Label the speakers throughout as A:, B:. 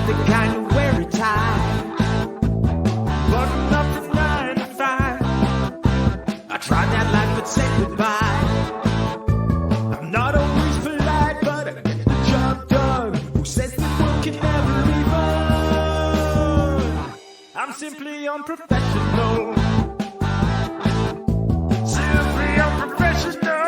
A: the kind you wear a tie, but not from 9 to 5. I tried that life but said goodbye. I'm not always polite, but I get the job done. Who says the world can never be fun? I'm simply unprofessional. Simply unprofessional.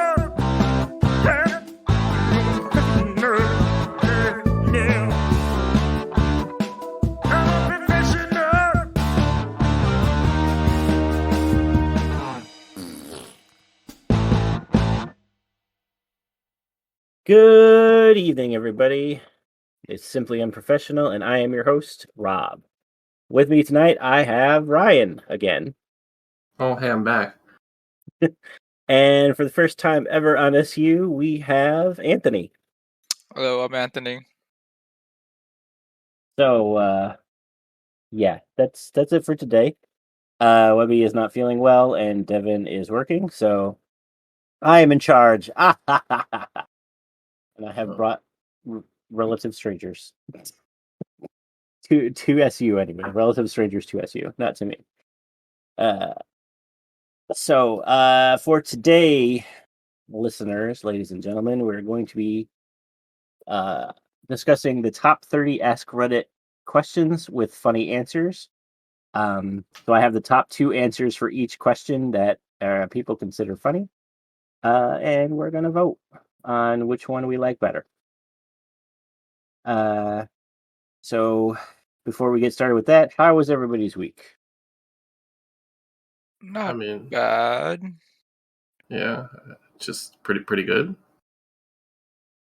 B: Good evening, everybody. It's Simply Unprofessional, and I am your host, Rob. With me tonight, I have Ryan again.
C: Oh, hey, I'm back.
B: And for the first time ever on SU, we have Anthony.
D: Hello, I'm Anthony.
B: So, yeah, that's it for today. Webby is not feeling well, and Devin is working, so I am in charge. And I have brought relative strangers. to SU anyway. Relative strangers to SU, not to me. So for today, listeners, ladies and gentlemen, we're going to be discussing the top 30 Ask Reddit questions with funny answers. So I have the top 2 answers for each question that people consider funny. And we're going to vote on which one we like better. So before we get started with that, how was everybody's week?
D: Not bad.
C: Yeah, just pretty good.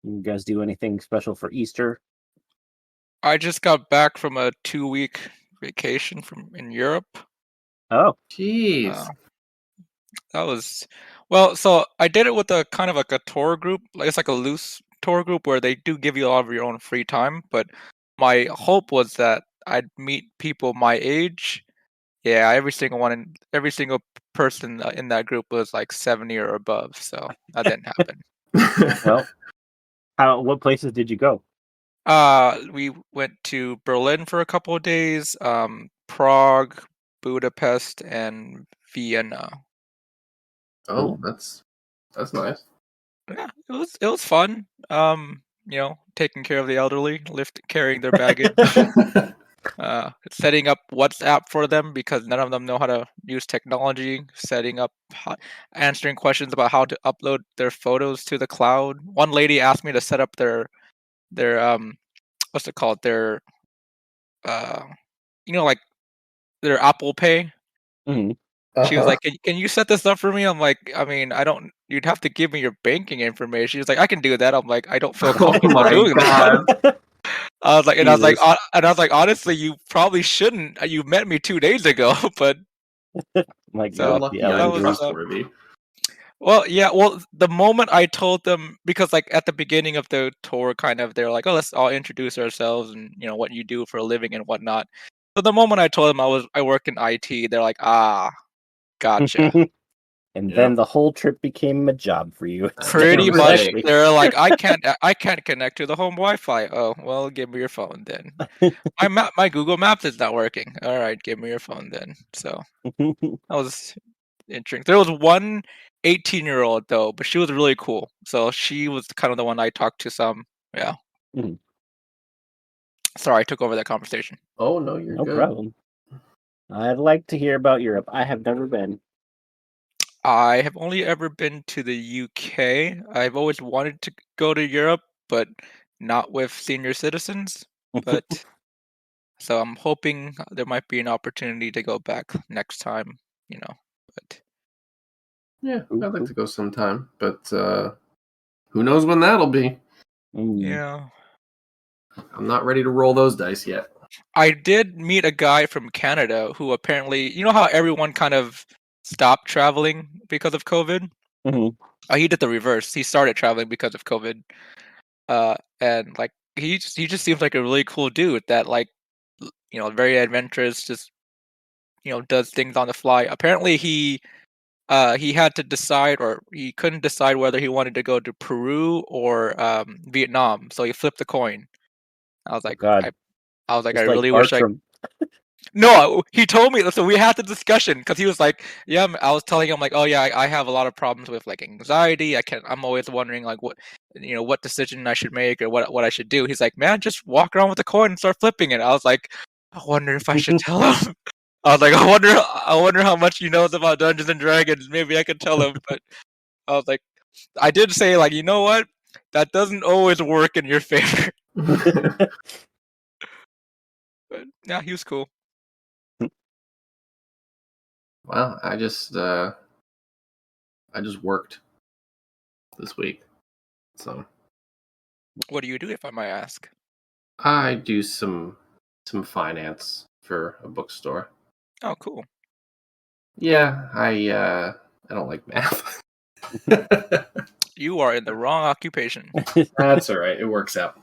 B: You guys do anything special for Easter?
D: I just got back from a 2-week vacation in Europe.
B: Oh,
C: jeez.
D: That was so I did it with a kind of like a tour group. Like it's like a loose tour group where they do give you a lot of your own free time. But my hope was that I'd meet people my age. Yeah, every single person in that group was like 70 or above, so that didn't happen.
B: Well, what places did you go?
D: We went to Berlin for a couple of days, Prague, Budapest, and Vienna.
C: Oh, that's nice.
D: Yeah, it was fun. Taking care of the elderly, carrying their baggage. Setting up WhatsApp for them because none of them know how to use technology. Answering questions about how to upload their photos to the cloud. One lady asked me to set up their what's it called? Their like their Apple Pay.
B: Mm-hmm.
D: She was like, "Can you set this up for me?" I'm like, "I mean, I don't. You'd have to give me your banking information." She was like, "I can do that." I'm like, "I don't feel comfortable doing that." I was like, honestly, you probably shouldn't. You met me 2 days ago, but
B: like,
C: so lucky I'm trustworthy.
D: Well, yeah. Well, the moment I told them, because like at the beginning of the tour, kind of, they're like, "Oh, let's all introduce ourselves and what you do for a living and whatnot." So the moment I told them I work in IT, they're like, "Ah, gotcha."
B: And then the whole trip became a job for you.
D: Pretty much, they're like, I can't connect to the home Wi-Fi. Oh, well, give me your phone then. My Google Maps is not working. All right, give me your phone then. So that was interesting. There was one 18-year-old though, but she was really cool. So she was kind of the one I talked to some. Yeah.
B: Mm-hmm.
D: Sorry, I took over that conversation.
C: Oh no, you're good.
B: No problem. I'd like to hear about Europe. I have never been.
D: I have only ever been to the UK. I've always wanted to go to Europe, but not with senior citizens. But so I'm hoping there might be an opportunity to go back next time, But
C: yeah, I'd like to go sometime, but who knows when that'll be?
D: Yeah.
C: I'm not ready to roll those dice yet.
D: I did meet a guy from Canada who apparently, how everyone kind of stopped traveling because of COVID?
B: Mm-hmm.
D: He did the reverse. He started traveling because of COVID. And like he just seems like a really cool dude that like very adventurous, just does things on the fly. Apparently he had to decide, or he couldn't decide whether he wanted to go to Peru or Vietnam, so he flipped the coin. I was like,
B: God.
D: I was like,
B: Just
D: I
B: like
D: really wish I.
B: Bartram.
D: No, he told me. So we had the discussion because he was like, "Yeah." I was telling him like, "Oh yeah, I have a lot of problems with like anxiety. I'm always wondering like what decision I should make or what I should do." He's like, "Man, just walk around with a coin and start flipping it." I was like, "I wonder if I should tell him." I was like, I wonder how much he knows about Dungeons and Dragons. Maybe I could tell him." But I was like, I did say like, you know what? That doesn't always work in your favor. But yeah, he was cool.
C: Well, I just worked this week, so
D: What do you do, if I might ask?
C: I do some finance for a bookstore.
D: Oh, cool.
C: Yeah, I don't like math.
D: You are in the wrong occupation.
C: That's all right. It works out.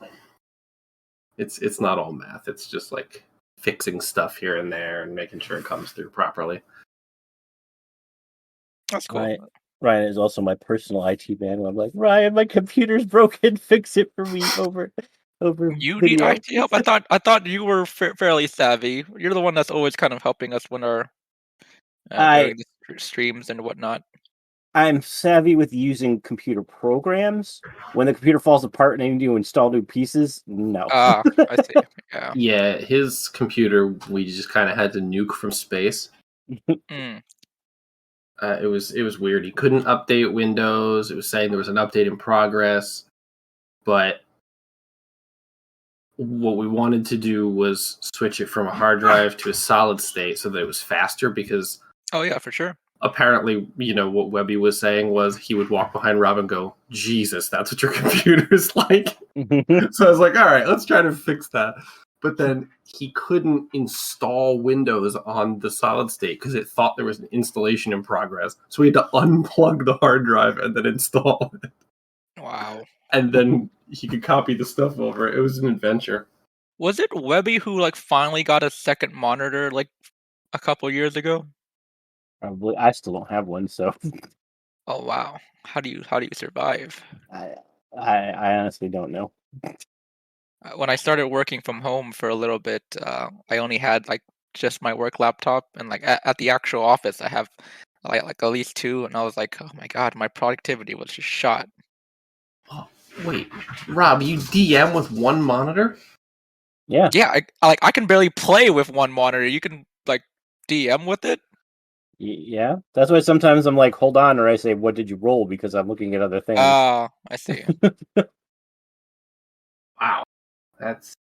C: It's not all math. It's just like fixing stuff here and there and making sure it comes through properly.
D: That's cool.
B: Ryan is also my personal IT man. I'm like, Ryan, my computer's broken. Fix it for me over
D: You need
B: video.
D: IT help? I thought you were fairly savvy. You're the one that's always kind of helping us when our during the streams and whatnot.
B: I'm savvy with using computer programs. When the computer falls apart and I need to install new pieces, no.
D: I see. Yeah.
C: Yeah, his computer we just kind of had to nuke from space.
D: Mm.
C: It was weird. He couldn't update Windows. It was saying there was an update in progress, but what we wanted to do was switch it from a hard drive to a solid state so that it was faster, because
D: Oh yeah, for sure.
C: apparently, what Webby was saying was he would walk behind Rob and go, Jesus, that's what your computer is like. So I was like, all right, let's try to fix that. But then he couldn't install Windows on the solid state because it thought there was an installation in progress. So we had to unplug the hard drive and then install it.
D: Wow.
C: And then he could copy the stuff over. It was an adventure.
D: Was it Webby who like finally got a second monitor like a couple years ago?
B: Probably. I still don't have one, so
D: Oh wow. How do you survive?
B: I honestly don't know.
D: When I started working from home for a little bit, I only had like just my work laptop, and like at the actual office, I have like at least two, and I was like, oh my god, my productivity was just shot.
C: Oh, wait, Rob, you DM with one monitor?
B: Yeah.
D: Yeah, I can barely play with one monitor. You can like DM with it.
B: Yeah. That's why sometimes I'm like, hold on, or I say, what did you roll? Because I'm looking at other things.
D: I see.
C: Wow, that's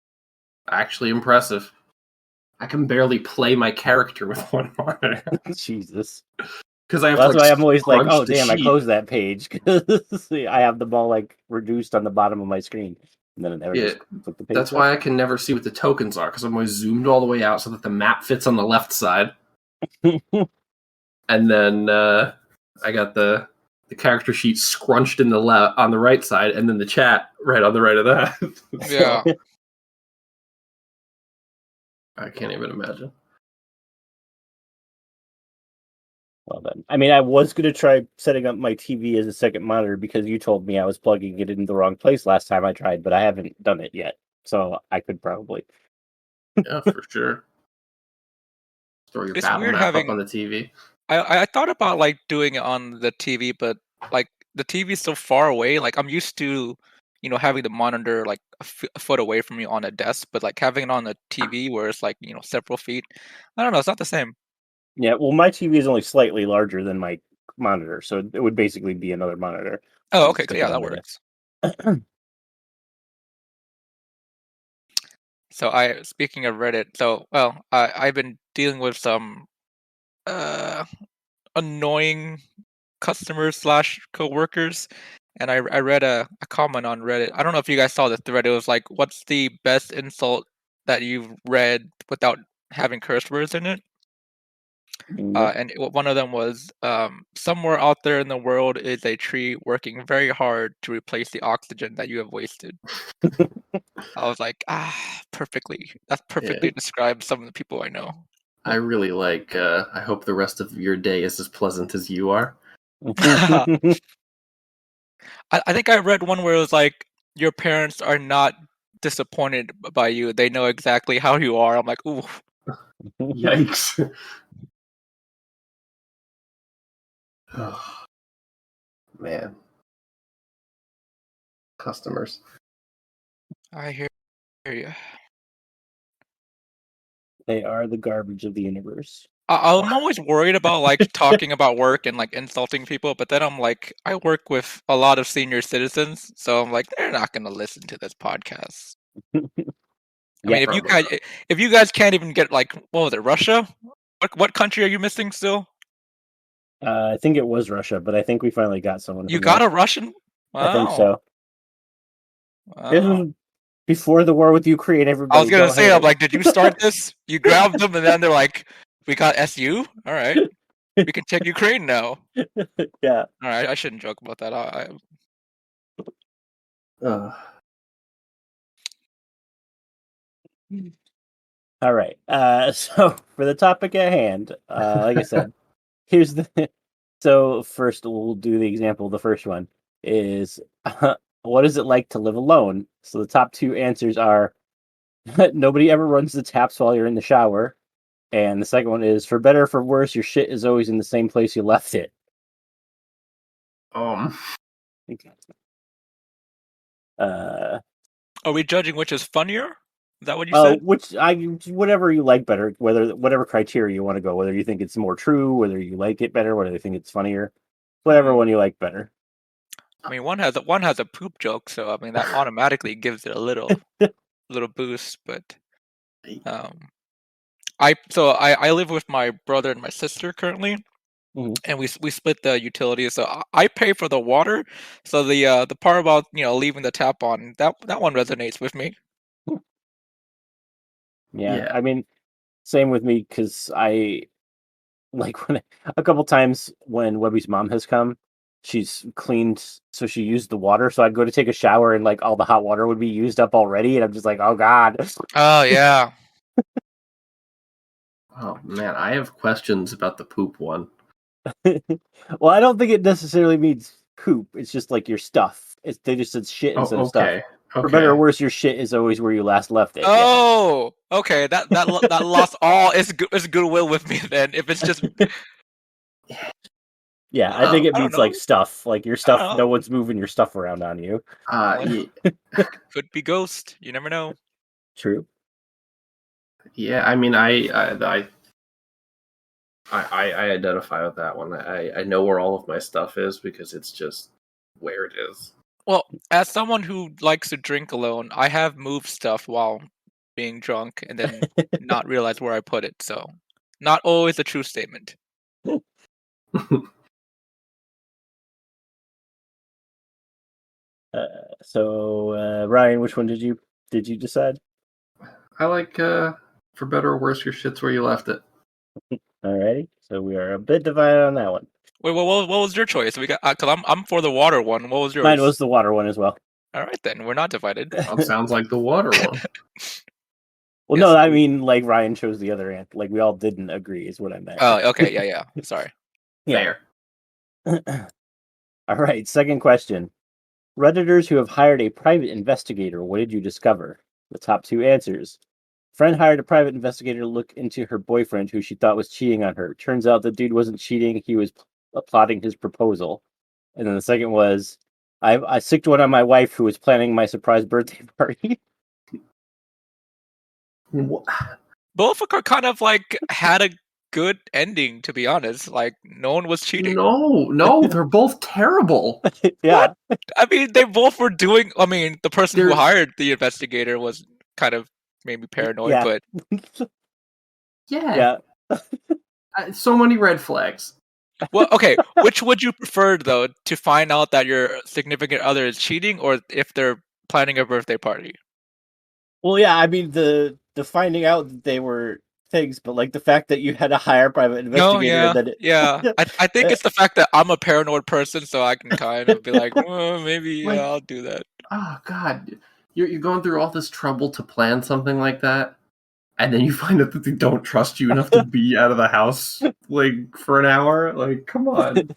C: actually impressive. I can barely play my character with one monitor.
B: Jesus.
C: Because I have
B: That's
C: to,
B: why I'm always like,
C: scrunch
B: oh
C: the
B: damn, I
C: sheet.
B: closed that page because I have them all like reduced on the bottom of my screen, and then it never just put the page.
C: That's why I can never see what the tokens are, because I'm always zoomed all the way out so that the map fits on the left side. And then I got the character sheet scrunched in the left on the right side, and then the chat right on the right of that.
D: Yeah.
C: I can't even imagine.
B: Well then, I mean, I was gonna try setting up my TV as a second monitor because you told me I was plugging it in the wrong place last time I tried, but I haven't done it yet, so I could probably.
C: Yeah, for sure. Throw your
D: It's
C: battle
D: weird
C: map
D: having-
C: up on the TV.
D: I thought about like doing it on the TV, but like the TV is so far away. Like I'm used to, having the monitor like a foot away from me on a desk, but like having it on the TV where it's like several feet. I don't know. It's not the same.
B: Yeah, well, my TV is only slightly larger than my monitor, so it would basically be another monitor.
D: Oh, okay.
B: Stick it
D: Yeah,
B: on
D: that
B: my
D: works. So speaking of Reddit, I've been dealing with some annoying customers / coworkers, and I read a comment on Reddit. I don't know if you guys saw the thread. It was like, what's the best insult that you've read without having curse words in it? And one of them was, somewhere out there in the world is a tree working very hard to replace the oxygen that you have wasted. I was like, perfectly. That perfectly describes some of the people I know.
C: I really like, I hope the rest of your day is as pleasant as you are.
D: I think I read one where it was like, your parents are not disappointed by you. They know exactly how you are. I'm like, ooh.
C: Yikes. Oh, man. Customers.
D: I hear you.
B: They are the garbage of the universe.
D: I'm always worried about like talking about work and like insulting people, but then I'm like, I work with a lot of senior citizens, so I'm like, they're not gonna listen to this podcast. I
B: Yeah,
D: mean,
C: probably
D: if you guys can't even get like, what was it, Russia? What country are you missing still?
B: I think it was Russia, but I think we finally got someone
D: You
B: from
D: got
B: there.
D: a Russian?
B: I think
D: Wow.
B: so. This
D: Wow.
B: was before the war with Ukraine.
D: I
B: Everybody,
D: was gonna
B: don't
D: say,
B: hate
D: I'm
B: it.
D: like, did you start this? You grabbed them, and then they're like, we got SU. All right, we can take Ukraine now.
B: Yeah.
D: All right, I shouldn't joke about that.
C: Ugh.
B: All right. So for the topic at hand, like I said, here's the. So first, we'll do the example. The first one is, what is it like to live alone? So the top two answers are, nobody ever runs the taps while you're in the shower, and the second one is, for better or for worse, your shit is always in the same place you left it.
C: Um.
B: Uh,
D: Are we judging which is funnier? Is that what you said?
B: whatever you like better, whatever criteria you want to go, whether you think it's more true, whether you like it better, whether you think it's funnier, whatever one you like better.
D: I mean, one has a poop joke, so I mean that automatically gives it a little boost. But I live with my brother and my sister currently,
B: Mhm.
D: and we split the utilities. So I pay for the water. So the part about leaving the tap on, that one resonates with me.
B: Yeah, I mean, same with me, because I like when a couple times when Webby's mom has come, she's cleaned, so she used the water. So I'd go to take a shower, and like all the hot water would be used up already, and I'm just like, oh god.
D: Oh yeah.
C: Oh man, I have questions about the poop one.
B: Well, I don't think it necessarily means poop. It's just like your stuff. They just said shit instead
C: Oh,
B: of stuff.
C: okay.
B: For better or
C: Okay.
B: worse, your shit is always where you last left it. Yeah.
D: Oh, okay. That lost all its goodwill with me then. If it's just
B: Yeah, I think it
D: I don't
B: means
D: know.
B: like stuff. Like your
D: I don't
B: stuff,
D: know.
B: no one's moving your stuff around on you.
D: Could be ghost. You never know.
B: True.
C: Yeah, I mean, I identify with that one. I know where all of my stuff is because it's just where it is.
D: Well, as someone who likes to drink alone, I have moved stuff while being drunk and then not realize where I put it. So, not always a true statement.
B: So Ryan, which one did you decide?
C: I like for better or worse, your shit's where you left it.
B: Alrighty, so we are a bit divided on that one.
D: Wait, what was your choice? We got because I'm for the water one. What was yours?
B: Mine was the water one as well.
D: All right, then we're not divided.
C: That sounds like the water one.
B: Well,
D: Yes.
B: no, I mean like Ryan chose the other end. Like we all didn't agree, is what I meant.
D: Oh, okay, yeah. Sorry.
B: Yeah.
C: Fair.
B: All right, second question. Redditors who have hired a private investigator, what did you discover? The top two answers. Friend hired a private investigator to look into her boyfriend who she thought was cheating on her. Turns out the dude wasn't cheating, he was plotting his proposal. And then the second was, I sicked one on my wife who was planning my surprise birthday party.
D: Both are kind of like had a good ending, to be honest. Like no one was cheating.
C: No, they're both terrible.
B: Yeah.
D: What? I mean, they both were doing. I mean, the person who
C: There's-
D: hired the investigator was kind of maybe paranoid,
B: Yeah.
D: but
C: Yeah.
B: Yeah.
C: So many red flags.
D: well, okay. Which would you prefer though, to find out that your significant other is cheating, or if they're planning a birthday party?
B: Well, yeah, I mean the finding out that they were things, but like the fact that you had to hire a private
D: No,
B: investigator and then
D: yeah. I think it's the fact that I'm a paranoid person, so I can kind of be like, well, maybe
C: Like-
D: I'll do that.
C: Oh God, you're going through all this trouble to plan something like that, and then you find out that they don't trust you enough to be out of the house like for an hour. Like, come on.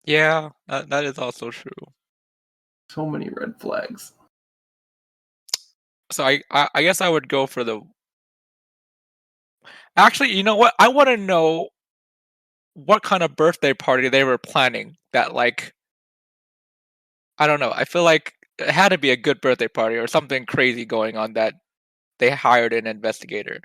D: Yeah, that is also true.
C: So many red flags.
D: So I guess I would go for the. Actually, you know what? I want to know what kind of birthday party they were planning. That like I don't know. I feel like it had to be a good birthday party or something crazy going on that they hired an investigator.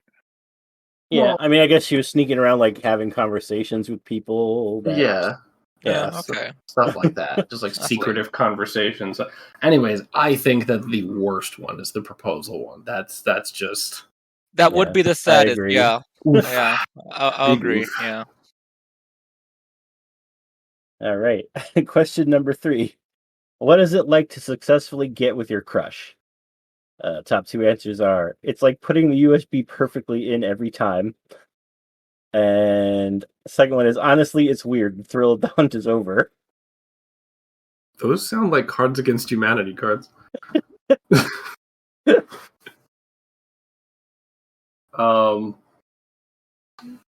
B: Yeah,
C: Well,
B: I mean, I guess she was sneaking around, like having conversations with people.
C: yeah,
B: Yeah.
D: Okay.
C: stuff like that, just like
D: That's
C: secretive conversations. Anyways, I think that the worst one is the proposal one. That's just
D: That
B: Yeah,
D: would be the
B: I
D: saddest.
B: agree.
D: Yeah.
C: oof.
D: Yeah. I'll
C: Big
D: agree.
C: oof.
D: Yeah.
B: All right. Question number 3. What is it like to successfully get with your crush? Top 2 answers are: it's like putting the USB perfectly in every time. And the second one is: honestly, it's weird. The thrill of the hunt is over.
C: Those sound like Cards Against Humanity cards. Um,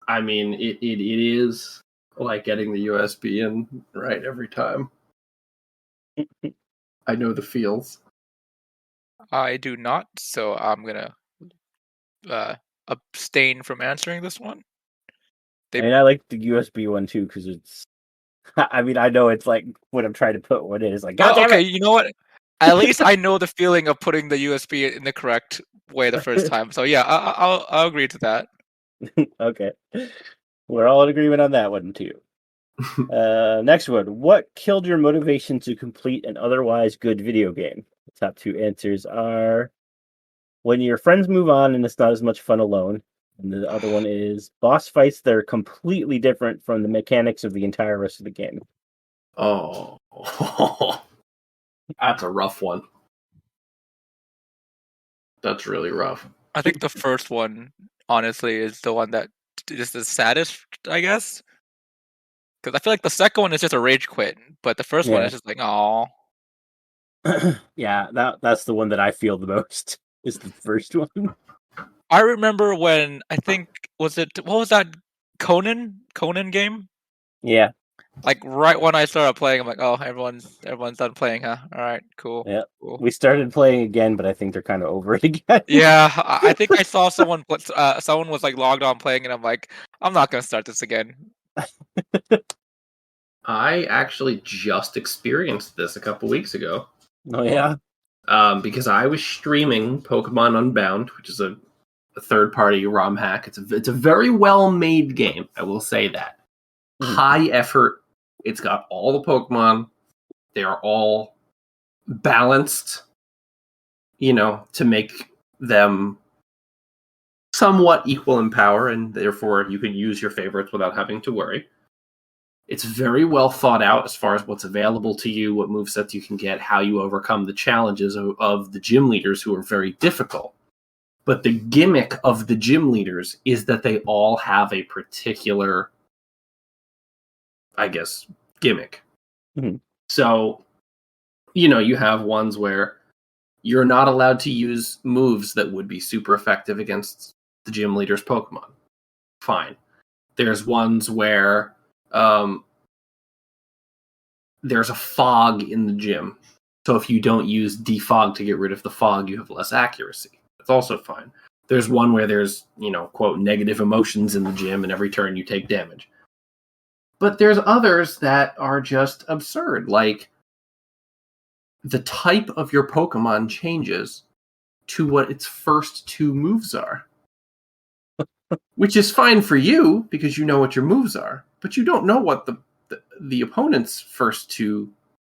C: I mean, it is like getting the USB in right every time. I know the feels.
D: I do not, so I'm gonna abstain from answering this one.
B: I mean, I like the USB one too because it's. I mean, I know it's like when I'm trying to put one in, it's like, God
D: Well,
B: damn
D: okay, you know what? At least I know the feeling of putting the USB in the correct way the first
B: it!
D: time. So yeah, I'll agree to that.
B: Okay. We're all in agreement on that one too. Next one. What killed your motivation to complete an otherwise good video game? The top 2 answers are: when your friends move on and it's not as much fun alone. And the other one is boss fights that are completely different from the mechanics of the entire rest of the game.
C: Oh, that's a rough one. That's really rough.
D: I think the first one, honestly, is the one that is the saddest, I guess. Because I feel like the second one is just a rage quit, but the first one
B: Yeah.
D: is just like, oh.
B: Yeah, that's the one that I feel the most is the first one.
D: I remember when I think what was that Conan game?
B: Yeah.
D: Like right when I started playing, I'm like, oh, everyone's done playing, huh? All right, cool,
B: Yeah.
D: cool.
B: We started playing again, but I think they're kind of over it again.
D: Yeah, I think I saw someone was like logged on playing, and I'm like, I'm not gonna start this again.
C: I actually just experienced this a couple weeks ago.
B: Oh yeah.
C: Because I was streaming Pokemon Unbound, which is a third-party ROM hack. It's a very well-made game. I will say that.
B: Mhm.
C: High effort. It's got all the Pokemon. They are all balanced. To make them somewhat equal in power, and therefore you can use your favorites without having to worry. It's very well thought out as far as what's available to you, what movesets you can get, how you overcome the challenges of the gym leaders who are very difficult. But the gimmick of the gym leaders is that they all have a particular, I guess, gimmick.
B: Mhm.
C: So, you have ones where you're not allowed to use moves that would be super effective against the gym leader's Pokemon. Fine. There's ones where there's a fog in the gym. So if you don't use defog to get rid of the fog, you have less accuracy. That's also fine. There's one where there's, quote, negative emotions in the gym, and every turn you take damage. But there's others that are just absurd. Like, the type of your Pokemon changes to what its first 2 moves are. Which is fine for you, because you know what your moves are. But you don't know what the opponent's first 2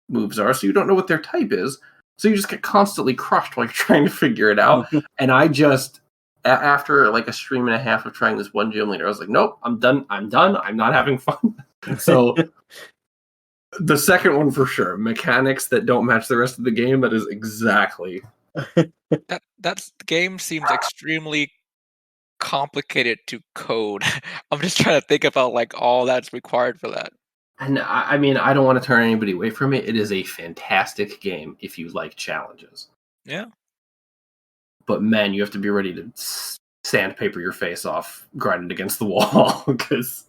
C: moves are, so you don't know what their type is. So you just get constantly crushed while you're trying to figure it out. And I just, after like a stream and a half of trying this one gym leader, I was like, nope, I'm done. I'm not having fun. So the second one for sure, mechanics that don't match the rest of the game, that is exactly.
D: That game seems extremely complicated to code. I'm just trying to think about like all that's required for that.
C: And I mean, I don't want to turn anybody away from it. It is a fantastic game if you like challenges.
D: Yeah.
C: But man, you have to be ready to sandpaper your face off, grind it against the wall, because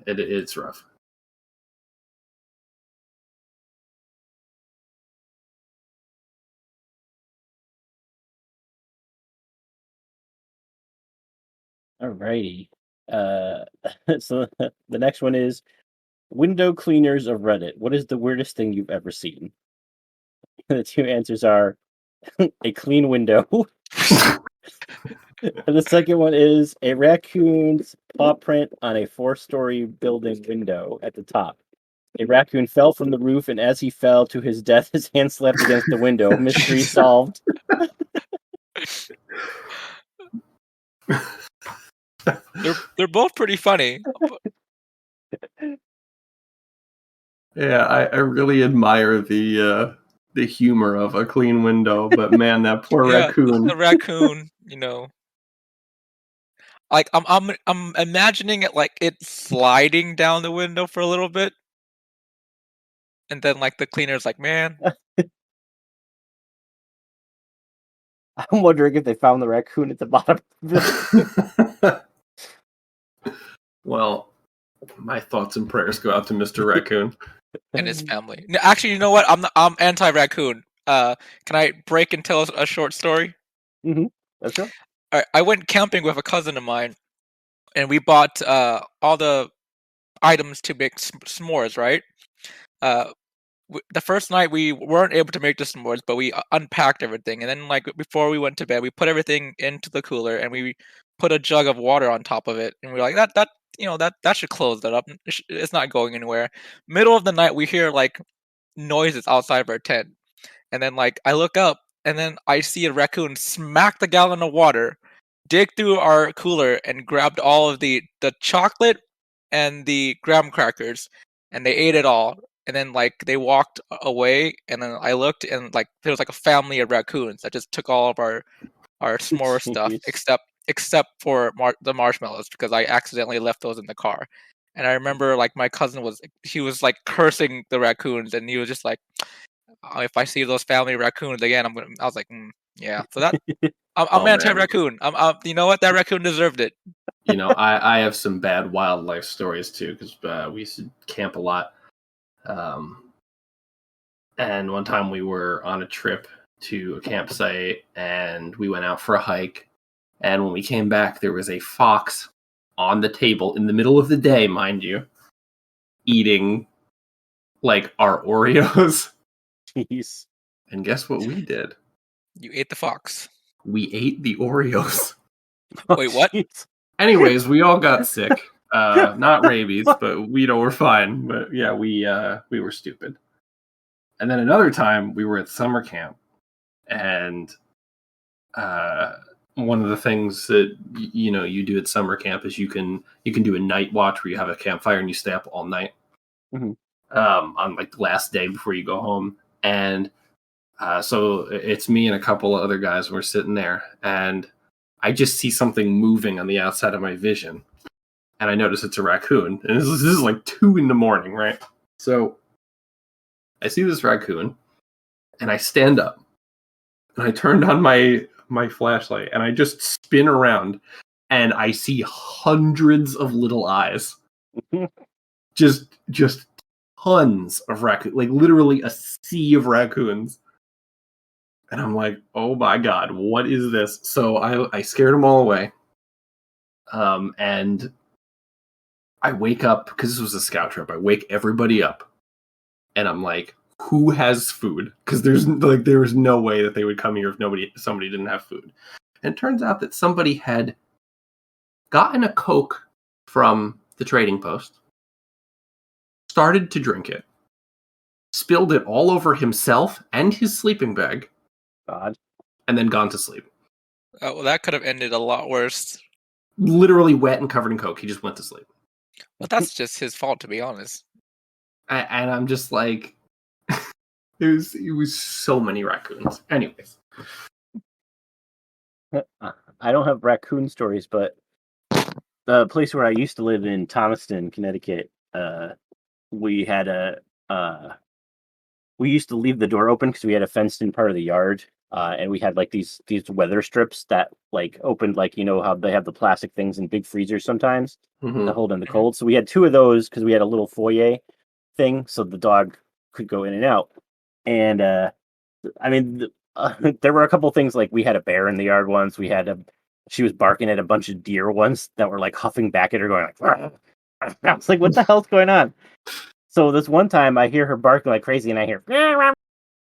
C: it's rough.
B: Alrighty. So the next one is window cleaners of Reddit. What is the weirdest thing you've ever seen? The two answers are a clean window. And the second one is a raccoon's paw print on a 4-story building window at the top. A raccoon fell from the roof, and as he fell to his death, his hand slapped against the window. Mystery solved.
D: They're both pretty funny.
C: Yeah, I really admire the humor of a clean window, but man, that poor
D: Yeah,
C: raccoon.
D: the raccoon, like I'm imagining it like it sliding down the window for a little bit, and then like the cleaner's like, man,
B: I'm wondering if they found the raccoon at the bottom of the
C: Well, my thoughts and prayers go out to Mr. Raccoon.
D: and his family. No, actually, you know what? I'm anti-raccoon. Can I break and tell us a short story?
B: That's right.
D: All right, I went camping with a cousin of mine, and we bought all the items to make s'mores. Right. The first night we weren't able to make the s'mores, but we unpacked everything, and then like before we went to bed, we put everything into the cooler and we put a jug of water on top of it, and we are like that should close that up. It's not going anywhere. Middle of the night, we hear like noises outside of our tent, and then like I look up, and then I see a raccoon smack the gallon of water, dig through our cooler, and grabbed all of the chocolate and the graham crackers, and they ate it all. And then like they walked away, and then I looked, and like there was like a family of raccoons that just took all of our s'more stuff,
B: Jeez.
D: except for the marshmallows, because I accidentally left those in the car. And I remember like my cousin was like cursing the raccoons, and he was just like, if I see those family raccoons again, I was like, yeah. So that I'm
C: Oh, man.
D: anti-raccoon. You know what? That raccoon deserved it.
C: I have some bad wildlife stories too, because we used to camp a lot. And one time we were on a trip to a campsite, and we went out for a hike. And when we came back, there was a fox on the table in the middle of the day, mind you, eating like our Oreos.
B: Jeez.
C: And guess what we did?
D: You ate the fox.
C: We ate the Oreos.
D: Wait, what?
B: Jeez.
C: Anyways, we all got sick. Not rabies, but we're fine. But yeah, we were stupid. And then another time we were at summer camp, and one of the things that you do at summer camp is you can do a night watch where you have a campfire and you stay up all night.
B: Mhm.
C: On like the last day before you go home. And so it's me and a couple of other guys. We're sitting there, and I just see something moving on the outside of my vision, and I notice it's a raccoon. And this is like 2 a.m, right? So I see this raccoon, and I stand up, and I turned on my flashlight, and I just spin around, and I see hundreds of little eyes, just tons of raccoons, like literally a sea of raccoons. And I'm like, oh my god, what is this? So I scared them all away. And I wake up, because this was a scout trip, I wake everybody up, and I'm like, who has food? Because there was no way that they would come here if somebody didn't have food. And it turns out that somebody had gotten a Coke from the trading post, started to drink it, spilled it all over himself and his sleeping bag,
B: God.
C: and then gone to sleep.
D: Well, that could have ended a lot worse.
C: Literally wet and covered in Coke. He just went to sleep.
D: But that's just his fault, to be honest.
C: And I'm just like, it was so many raccoons. Anyways.
B: I don't have raccoon stories, but the place where I used to live in Thomaston, Connecticut, we had we used to leave the door open because we had a fenced-in part of the yard, and we had like these weather strips that like opened, like how they have the plastic things in big freezers sometimes to hold in the cold. So we had 2 of those because we had a little foyer thing, so the dog could go in and out. And I mean, there were a couple things, like we had a bear in the yard once. We had she was barking at a bunch of deer once that were like huffing back at her, going like, "Arr!" I was like, what the hell's going on? So this one time I hear her barking like crazy, and I hear,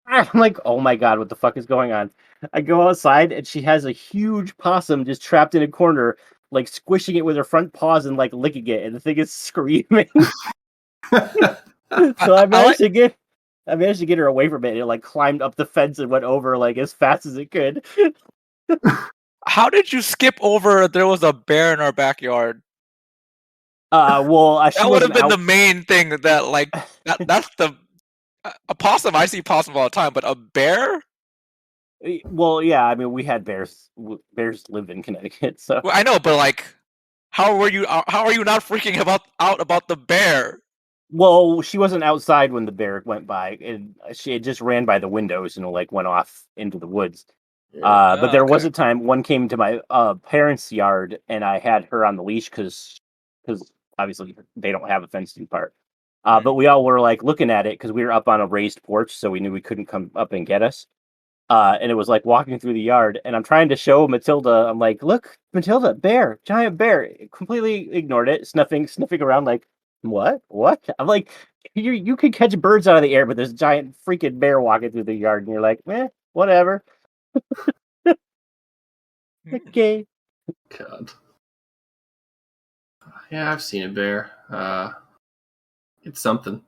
B: I'm like, oh my god, what the fuck is going on? I go outside, and she has a huge possum just trapped in a corner, like squishing it with her front paws and like licking it, and the thing is screaming. So I managed to get her away from it, and it like climbed up the fence and went over like as fast as it could.
D: How did you skip over there was a bear in our backyard?
B: Well, she
D: That would have
B: wasn't
D: been
B: out.
D: the main thing that like that's the a possum. I see possum all the time, but a bear?
B: Well, yeah, I mean, we had bears. Bears live in Connecticut, so.
D: Well, I know, but like, how are you not freaking out about the bear?
B: Well, she wasn't outside when the bear went by, and she had just ran by the windows and like went off into the woods. But there was
D: Okay.
B: a time one came to my parents' yard, and I had her on the leash because obviously they don't have a fenced-in part. But we all were like looking at it because we were up on a raised porch, so we knew we couldn't come up and get us. And it was like walking through the yard, and I'm trying to show Matilda. I'm like, "Look, Matilda, bear, giant bear." Completely ignored it, sniffing around, like, "What? What?" I'm like, "You could catch birds out of the air, but there's a giant freaking bear walking through the yard," and you're like, whatever." Okay.
C: God. Yeah, I've seen a bear. It's something.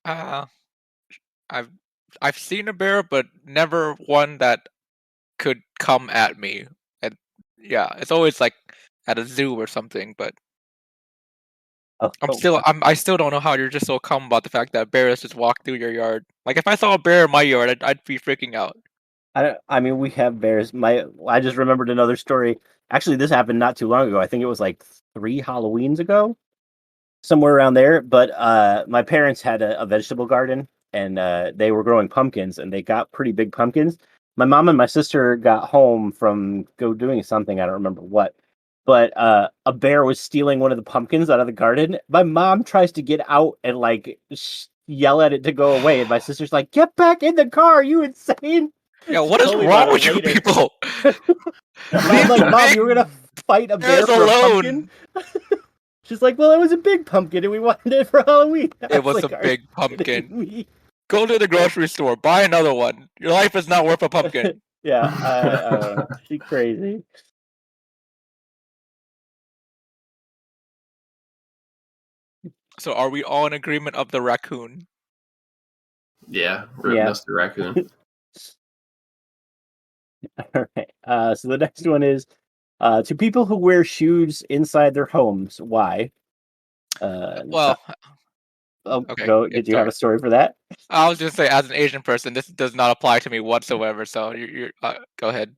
D: I've seen a bear, but never one that could come at me. And yeah, it's always like at a zoo or something. But
B: Oh,
D: I still don't know how you're just so calm about the fact that bears just walk through your yard. Like if I saw a bear in my yard, I'd be freaking out.
B: I mean, we have bears. I just remembered another story. Actually, this happened not too long ago. I think it was like 3 Halloweens ago, somewhere around there. But my parents had a vegetable garden, and they were growing pumpkins, and they got pretty big pumpkins. My mom and my sister got home from doing something, I don't remember what, but a bear was stealing one of the pumpkins out of the garden. My mom tries to get out and like yell at it to go away, and my sister's like, "Get back in the car, you insane!"
D: Yeah,
B: She
D: what is
B: told me about
D: wrong
B: it
D: with you
B: later.
D: people?
B: I'm like, "Mom, you were gonna fight a bear
D: bears
B: for a pumpkin?"
D: alone.
B: She's like, "Well, it was a big pumpkin, and we wanted it for Halloween." I
D: It was
B: like,
D: a
B: "Are
D: big
B: you kidding
D: pumpkin.
B: me?"
D: Go to the grocery store, buy another one. Your life is not worth a pumpkin.
B: Yeah, I don't know. She's crazy.
D: So are we all in agreement of the raccoon?
C: Yeah, rip
B: Yeah.
C: Mr. Raccoon.
B: All right. So the next one is to people who wear shoes inside their homes. Why?
D: Well, okay.
B: Go.
D: Yeah,
B: Did you have
D: sorry.
B: a story for that?
D: I was just say, as an Asian person, this does not apply to me whatsoever. So you're go ahead.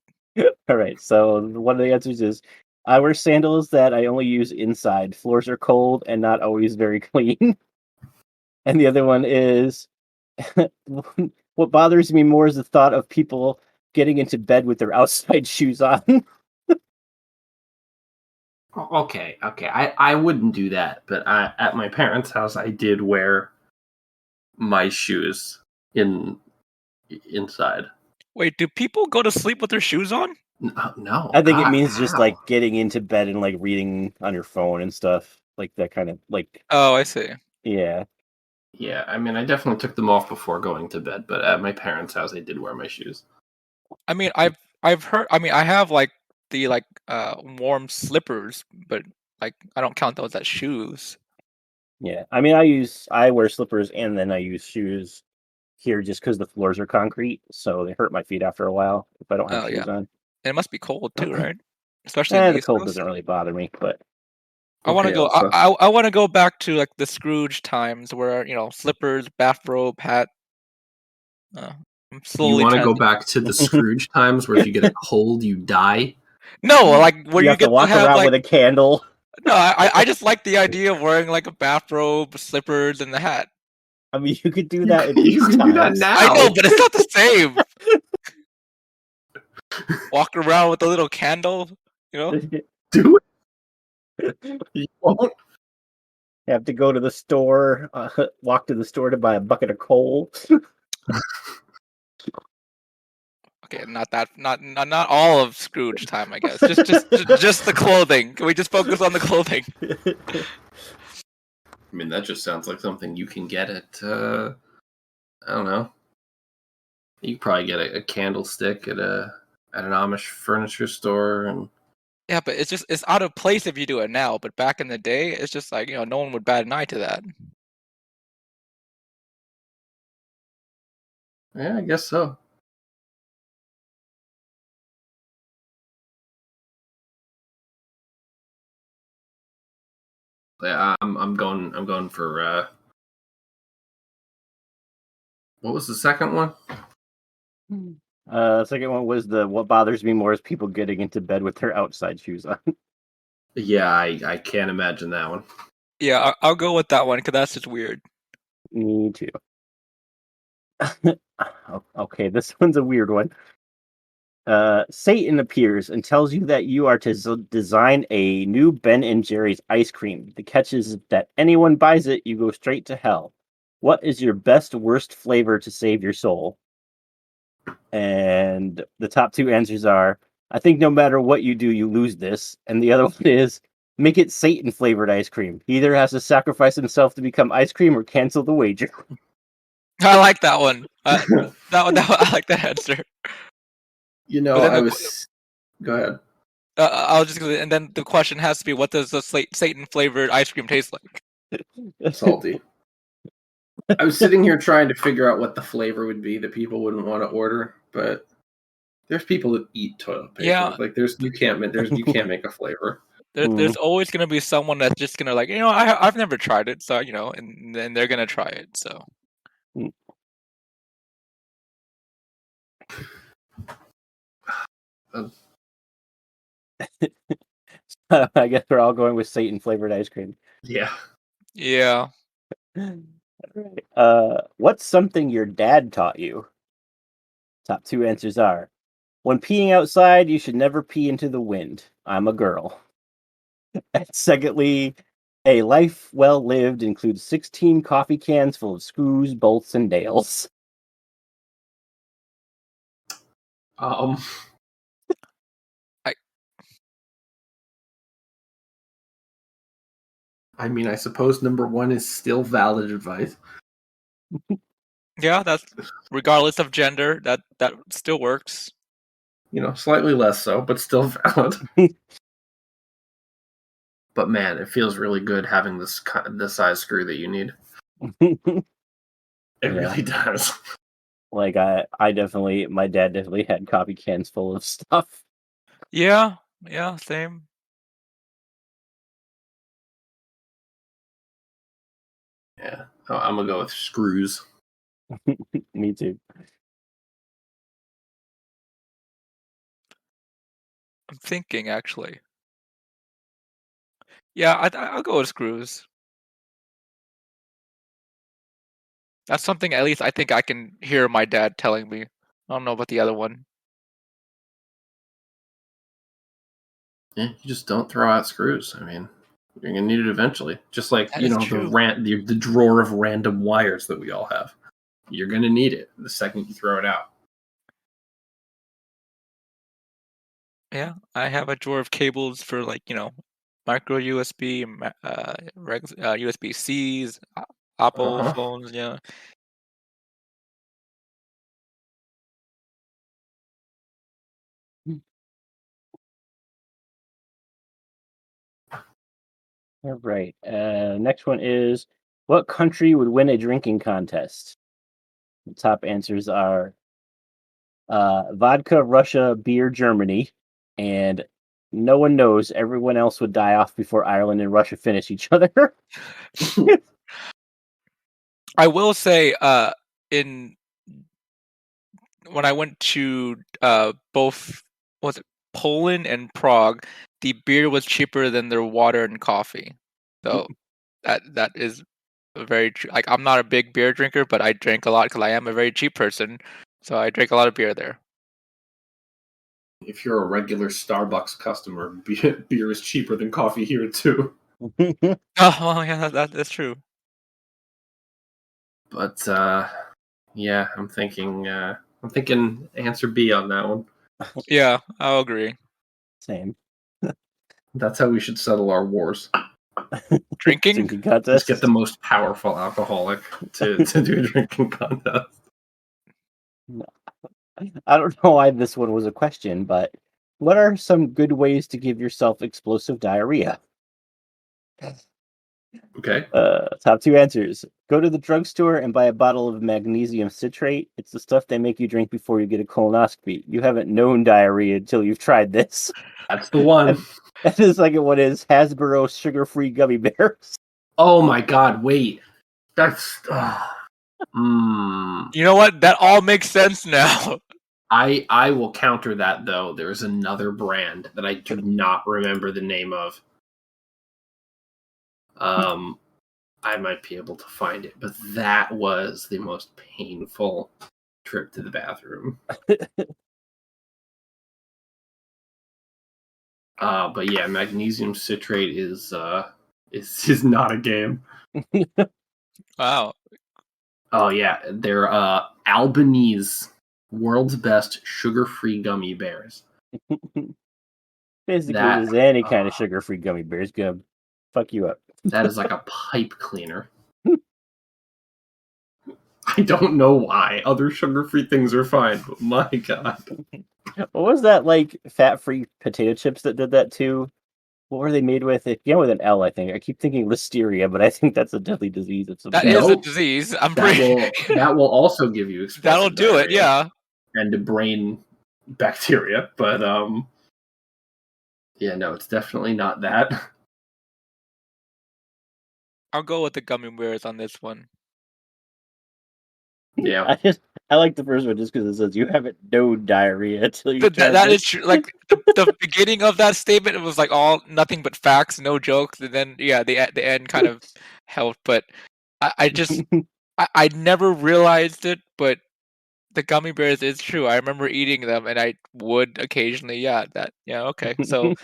B: All right. So one of the answers is I wear sandals that I only use inside. Floors are cold and not always very clean. And the other one is what bothers me more is the thought of people getting into bed with their outside shoes on.
C: Okay. I wouldn't do that, but at my parents' house, I did wear my shoes inside.
D: Wait, do people go to sleep with their shoes on?
C: No,
B: I think it
C: God,
B: means just
C: how?
B: like getting into bed and like reading on your phone and stuff like that kind of like
D: Oh, I see.
B: yeah.
C: Yeah, I mean, I definitely took them off before going to bed, but at my parents' house, I did wear my shoes.
D: I mean, I've heard. I mean, I have like the warm slippers, but like I don't count those as shoes.
B: Yeah. I mean, I wear slippers and then I use shoes here just because the floors are concrete, so they hurt my feet after a while if I don't have
D: Oh yeah,
B: shoes on.
D: and it must be cold too, right? Especially in the
B: The
D: East
B: cold
D: Coast.
B: doesn't really bother me, but
D: I want to
C: Okay,
D: go.
C: also,
D: I want to go back to like the Scrooge times, where slippers, bathrobe, hat. I'm
C: you
D: slowly
C: want to go
D: transit.
C: back to the Scrooge times where if you get a cold, you die?
D: No, like where
B: you
D: you
B: have to
D: get to
B: walk
D: have
B: around
D: like
B: with a candle.
D: no. I just like the idea of wearing like a bathrobe, slippers, and the hat.
B: I mean, you could do
C: You
B: that
C: can,
B: in
C: you
B: these
C: can do that
B: times.
C: now.
D: I know, but it's not the same. Walk around with a little candle, you know.
C: Do it. You won't.
B: You have to go to the store, walk to the store to buy a bucket of coal.
D: Okay, Okay, not all of Scrooge time, I guess. Just the clothing. Can we just focus on the clothing?
C: I mean, that just sounds like something you can get at, I don't know. You could probably get a candlestick at an Amish furniture store, and
D: Yeah, but it's out of place if you do it now. But back in the day, it's just like, no one would bat an eye to that.
C: yeah, I guess so. Yeah, I'm going for what was the second one?
B: Second one was what bothers me more is people getting into bed with their outside shoes on.
C: Yeah, I can't imagine that one.
D: Yeah, I'll go with that one because that's just weird.
B: Me too. Okay, this one's a weird one. Satan appears and tells you that you are to design a new Ben and Jerry's ice cream. The catch is that anyone buys it, you go straight to hell. What is your best, worst flavor to save your soul? And the top two answers are, I think no matter what you do, you lose this. And the other one is, make it Satan flavored ice cream. He either has to sacrifice himself to become ice cream or cancel the wager.
D: I like that one. I like that answer.
C: I was. Go ahead.
D: I was just gonna, and then the question has to be, what does the Satan flavored ice cream taste like?
C: Salty. I was sitting here trying to figure out what the flavor would be that people wouldn't want to order, but there's people that eat toilet paper.
D: Yeah.
C: Like you can't make a flavor.
D: There's always gonna be someone that's just gonna like, I've never tried it, so and then they're gonna try it. So.
B: I guess we're all going with Satan flavored ice cream.
C: Yeah.
D: Yeah.
B: What's something your dad taught you? Top two answers are, when peeing outside, you should never pee into the wind. I'm a girl. And secondly, a life well lived includes 16 coffee cans full of screws, bolts, and nails.
C: I mean, I suppose number one is still valid advice.
D: Yeah, that's regardless of gender, that still works.
C: Slightly less so, but still valid. But man, it feels really good having the size screw that you need. It really does.
B: Like my dad definitely had coffee cans full of stuff.
D: Yeah, same.
C: Yeah, I'm gonna go with screws.
B: Me too.
D: I'm thinking, actually. Yeah, I'll go with screws. That's something at least I think I can hear my dad telling me. I don't know about the other one.
C: Yeah, you just don't throw out screws. I mean, you're gonna need it eventually. Just like
D: That is true.
C: the drawer of random wires that we all have. You're gonna need it the second you throw it out.
D: Yeah, I have a drawer of cables for micro USB, USB Cs, Apple phones. Yeah.
B: All right. Next one is, what country would win a drinking contest? The top answers are vodka, Russia, beer, Germany, and no one knows. Everyone else would die off before Ireland and Russia finish each other.
D: I will say, when I went to both, was it Poland and Prague, the beer was cheaper than their water and coffee. So that is very true. Like, I'm not a big beer drinker, but I drank a lot because I am a very cheap person. So I drank a lot of beer there.
C: If you're a regular Starbucks customer, beer is cheaper than coffee here too.
D: Oh, well, yeah, that's true.
C: But yeah, I'm thinking I'm thinking answer B on that one.
D: Yeah, I'll agree.
B: Same.
C: That's how we should settle our wars.
D: Drinking?
B: Drinking contest.
C: Just get the most powerful alcoholic to do a drinking contest.
B: I don't know why this one was a question, but what are some good ways to give yourself explosive diarrhea?
C: Okay.
B: Top 2 answers. Go to the drugstore and buy a bottle of magnesium citrate. It's the stuff they make you drink before you get a colonoscopy. You haven't known diarrhea until you've tried this.
C: That's the one.
B: And the second one is Hasbro sugar-free gummy bears.
C: Oh my god, wait. That's
D: You know what? That all makes sense now.
C: I will counter that though. There's another brand that I do not remember the name of. I might be able to find it, but that was the most painful trip to the bathroom. But yeah, magnesium citrate is not a game.
D: Wow.
C: Oh yeah, they're Albanese world's best sugar-free gummy bears.
B: Basically,
C: That-
B: there's any kind of sugar-free gummy bears gonna fuck you up.
C: That is like a pipe cleaner. I don't know why. Other sugar-free things are fine, but my god.
B: What was that, like, fat-free potato chips that did that too? What were they made with? It began with an L, I think. I keep thinking listeria, but I think that's a deadly disease of some
D: That
B: sort.
D: is a
C: Nope.
D: disease. I'm
C: That
D: pretty.
C: will also give you explosive
D: That'll do it.
C: diarrhea
D: Yeah.
C: and brain bacteria, but yeah, no, it's definitely not that.
D: I'll go with the gummy bears on this one.
C: Yeah.
B: I like the first one just because it says you haven't known diarrhea until you
D: But
B: tried
D: that
B: this.
D: is true. Like the beginning of that statement, it was like all nothing but facts, no jokes, and then yeah, the end kind of helped. But I just I never realized it, but the gummy bears is true. I remember eating them, and I would occasionally, okay. So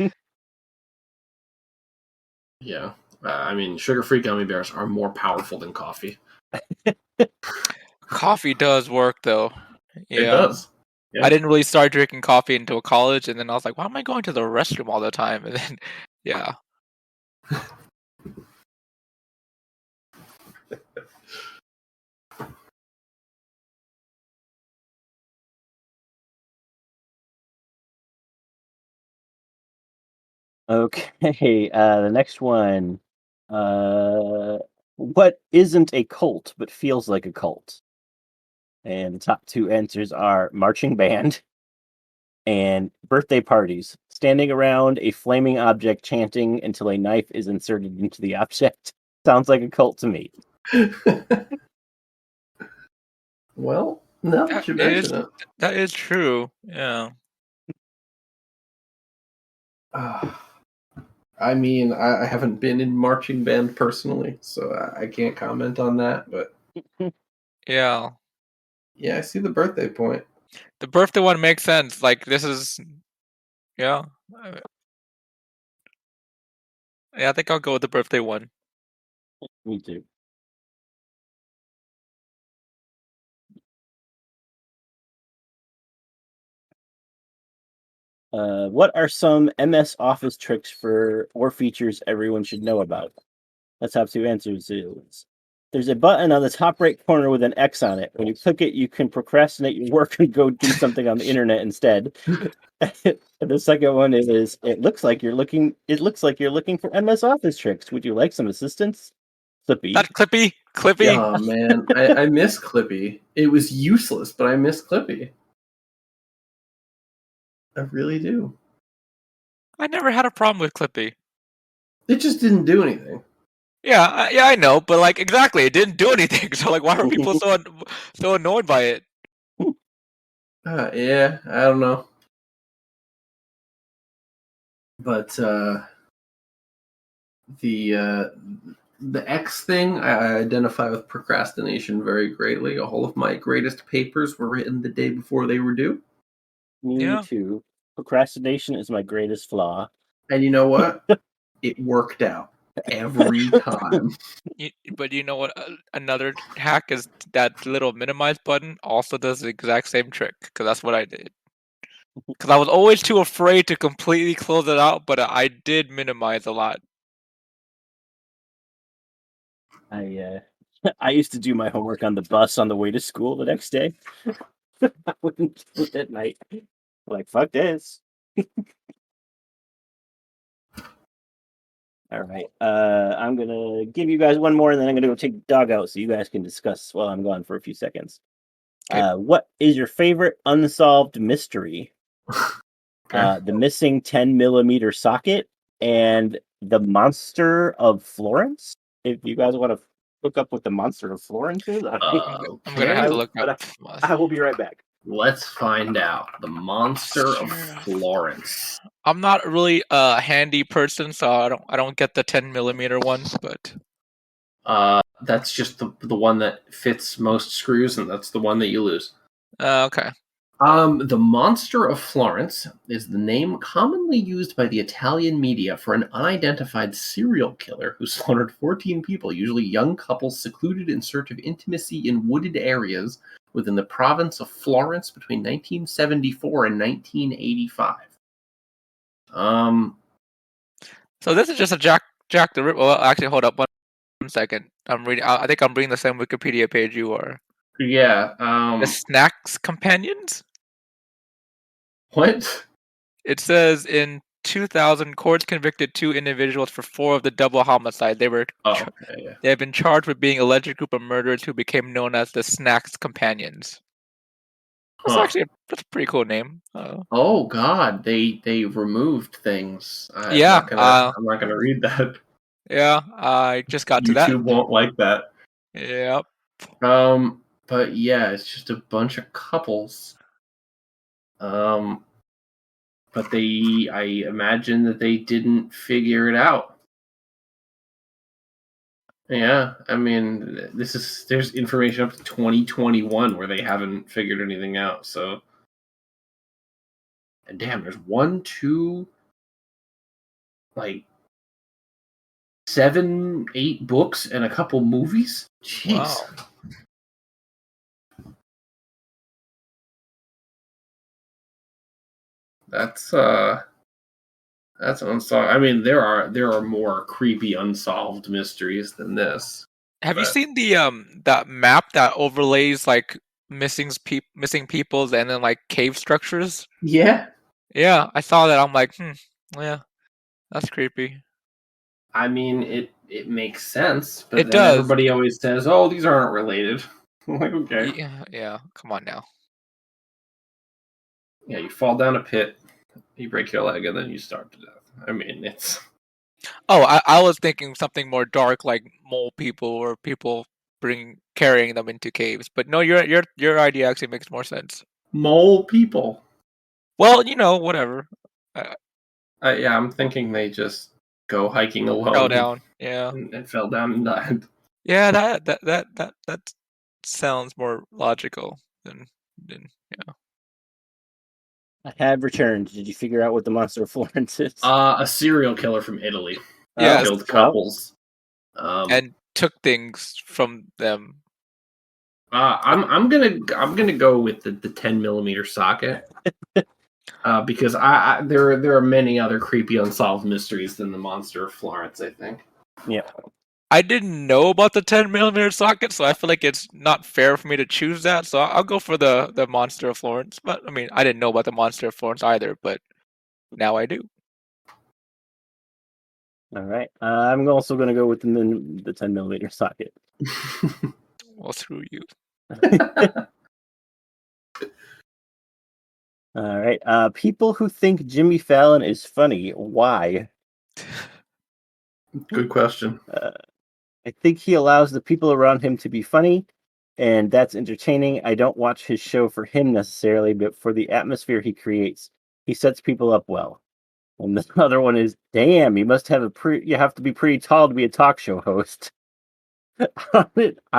C: Yeah. I mean, sugar-free gummy bears are more powerful than coffee.
D: coffee does work, though. Yeah.
C: It does. Yeah.
D: I didn't really start drinking coffee until college, and then I was like, why am I going to the restroom all the time? And then, yeah.
B: Okay, the next one. What isn't a cult but feels like a cult? And the top 2 answers are marching band and birthday parties. Standing around a flaming object chanting until a knife is inserted into the object. Sounds like a cult to me.
C: Well, now that you mention it.
D: That is true. Yeah.
C: I mean, I haven't been in marching band personally, so I can't comment on that. But
D: Yeah.
C: yeah, I see the birthday point.
D: The birthday one makes sense. Like, this is. Yeah. Yeah, I think I'll go with the birthday one.
B: Me too. What are some MS Office tricks or features everyone should know about? Let's have 2 answers. There's a button on the top right corner with an X on it. When you click it, you can procrastinate your work and go do something on the internet instead. And the second one is it looks like you're looking for MS Office tricks. Would you like some assistance? Clippy.
D: That Clippy.
C: Oh man, I miss Clippy. It was useless, but I miss Clippy. I really do.
D: I never had a problem with Clippy.
C: It just didn't do anything.
D: Yeah, I know, but like exactly, it didn't do anything. So like, why were people so annoyed by it?
C: Yeah, I don't know. But the X thing, I identify with procrastination very greatly. All of my greatest papers were written the day before they were due.
B: Me too. Procrastination is my greatest flaw.
C: And you know what? It worked out. every time.
D: But you know what? Another hack is that little minimize button also does the exact same trick, because that's what I did. Because I was always too afraid to completely close it out, but I did minimize a lot.
B: I used to do my homework on the bus on the way to school the next day. I wouldn't do it at night. Like, fuck this. All right. I'm gonna give you guys one more, and then I'm gonna go take the dog out so you guys can discuss while I'm gone for a few seconds.
D: Okay.
B: What is your favorite unsolved mystery?
C: Okay.
B: The missing 10mm socket and the Monster of Florence. If you guys want to look up what the Monster of Florence is,
D: I'm gonna
C: Okay,
D: have to look up.
B: I will be right back.
C: let's find out. The Monster of Florence.
D: I'm not really a handy person, so I don't get the 10mm ones, but
C: That's just the one that fits most screws, and that's the one that you lose.
D: okay.
C: The Monster of Florence is the name commonly used by the Italian media for an unidentified serial killer who slaughtered 14 people, usually young couples secluded in search of intimacy in wooded areas within the province of Florence between 1974 and 1985.
D: So this is just a Jack the Ripper. Well, actually, hold up one second. I'm reading. I think I'm reading the same Wikipedia page you are.
C: Yeah.
D: The Snacks Companions.
C: What?
D: It says in 2000, courts convicted 2 individuals for 4 of the double homicide. They were
C: Oh, okay, yeah.
D: they have been charged with being a alleged group of murderers who became known as the Snacks Companions. That's
C: Huh.
D: actually that's a pretty cool name.
C: Oh God, they removed things. I'm
D: Yeah,
C: not gonna read that.
D: yeah, I just got to that.
C: YouTube won't like that.
D: Yep.
C: But yeah, it's just a bunch of couples. But I imagine that they didn't figure it out. Yeah, I mean, there's information up to 2021 where they haven't figured anything out. So, and damn, there's 1, 2, like 7, 8 books and a couple movies. Jeez.
D: Wow.
C: That's unsolved. I mean, there are more creepy unsolved mysteries than this.
D: Have you
C: But-
D: seen the that map that overlays like missing peoples and then like cave structures?
C: Yeah.
D: Yeah, I saw that. I'm like, yeah, that's creepy.
C: I mean, it makes sense, but
D: It
C: then
D: does.
C: everybody always says, "Oh, these aren't related." I'm like, okay.
D: Yeah. Come on now.
C: Yeah, you fall down a pit, you break your leg, and then you starve to death. I mean, it's
D: Oh, I was thinking something more dark, like mole people or people carrying them into caves. But no, your idea actually makes more sense.
C: mole people.
D: Well, whatever.
C: Yeah, I'm thinking they just go hiking alone.
D: Fell down. Yeah.
C: And fell down and died.
D: Yeah, that sounds more logical than yeah.
B: I have returned. Did you figure out what the Monster of Florence is?
C: A serial killer from Italy.
D: Yes.
C: Killed couples.
D: And took things from them.
C: I'm gonna go with the 10mm socket. Because there are many other creepy unsolved mysteries than the Monster of Florence, I think.
B: Yeah.
D: I didn't know about the 10mm socket, so I feel like it's not fair for me to choose that. So I'll go for the Monster of Florence. But I mean, I didn't know about the Monster of Florence either, but now I do.
B: All right. I'm also going to go with the 10mm socket.
D: Well, screw you.
B: All right. People who think Jimmy Fallon is funny, why?
C: Good question.
B: I think he allows the people around him to be funny, and that's entertaining. I don't watch his show for him necessarily, but for the atmosphere he creates. He sets people up well. And the other one is, damn, you must have you have to be pretty tall to be a talk show host. I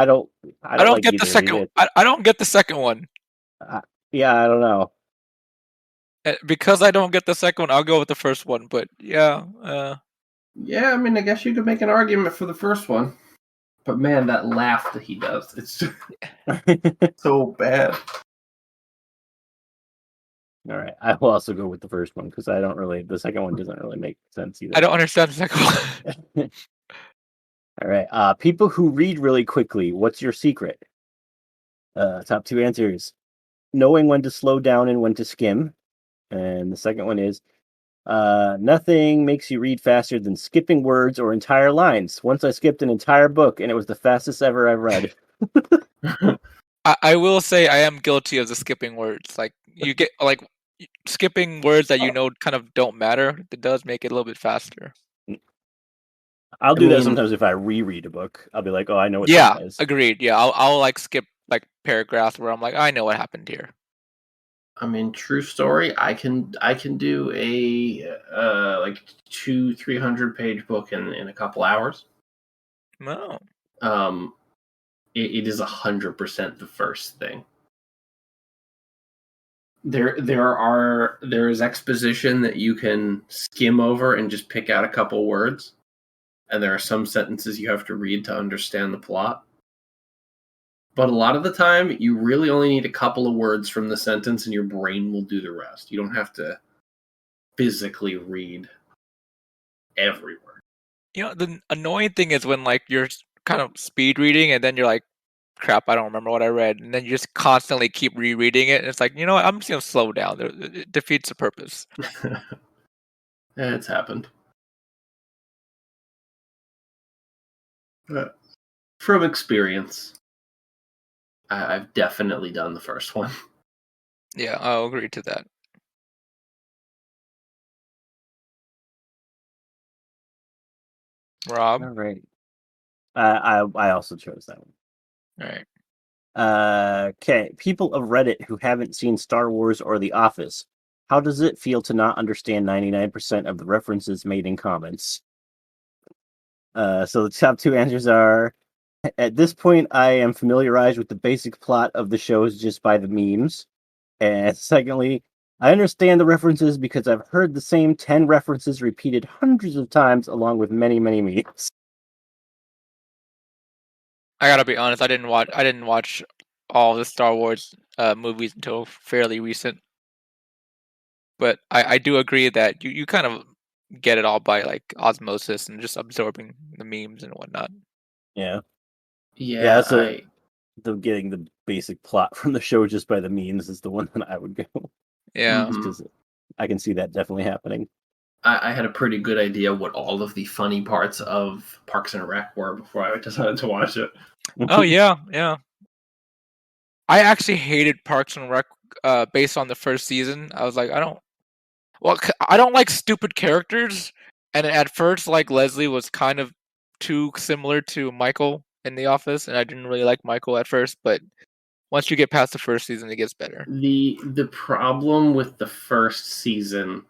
B: don't like
D: get the second. I don't get the second one.
B: Yeah, I don't know.
D: Because I don't get the second one, I'll go with the first one. But yeah,
C: Yeah, I mean, I guess you could make an argument for the first one. But man, that laugh that he does, it's just so bad.
B: All right, I will also go with the first one because the second one doesn't really make sense either.
D: I don't understand the second one.
B: All right, people who read really quickly, what's your secret? Top two answers: knowing when to slow down and when to skim. And the second one is nothing makes you read faster than skipping words or entire lines. Once I skipped an entire book and it was the fastest ever I've read.
D: I will say I am guilty of the skipping words. Like you get skipping words that you know kind of don't matter. It does make it a little bit faster.
B: I'll do that sometimes if I reread a book. I'll be like, oh, I know what that is.
D: Agreed. Yeah, I'll like skip like paragraphs where I'm like, I know what happened here.
C: I mean, true story. I can do a like 200-300 page book in a couple hours.
D: No.
C: It is 100% the first thing. There is exposition that you can skim over and just pick out a couple words, and there are some sentences you have to read to understand the plot. But a lot of the time, you really only need a couple of words from the sentence, and your brain will do the rest. You don't have to physically read every word.
D: You know, the annoying thing is when like you're kind of speed reading, and then you're like, crap, I don't remember what I read, and then you just constantly keep rereading it, and it's like, you know what, I'm just gonna slow down. It defeats the purpose.
C: It's happened. But from experience, I've definitely done the first one.
D: Yeah, I'll agree to that. Rob?
B: All right. I also chose that one.
D: All right.
B: Okay, people of Reddit who haven't seen Star Wars or The Office, how does it feel to not understand 99% of the references made in comments? So the top two answers are, at this point, I am familiarized with the basic plot of the shows just by the memes. And secondly, I understand the references because I've heard the same 10 references repeated hundreds of times along with many, many memes.
D: I gotta be honest, I didn't watch all the Star Wars movies until fairly recent. But I do agree that you kind of get it all by like osmosis and just absorbing the memes and whatnot.
B: Yeah.
C: Yeah,
B: so getting the basic plot from the show just by the memes is the one that I would go.
D: Yeah.
B: Because I can see that definitely happening.
C: I had a pretty good idea what all of the funny parts of Parks and Rec were before I decided to watch it.
D: Oh yeah, yeah. I actually hated Parks and Rec based on the first season. I was like, I don't like stupid characters, and at first like Leslie was kind of too similar to Michael in The Office, and I didn't really like Michael at first, but once you get past the first season, it gets better.
C: The problem with the first season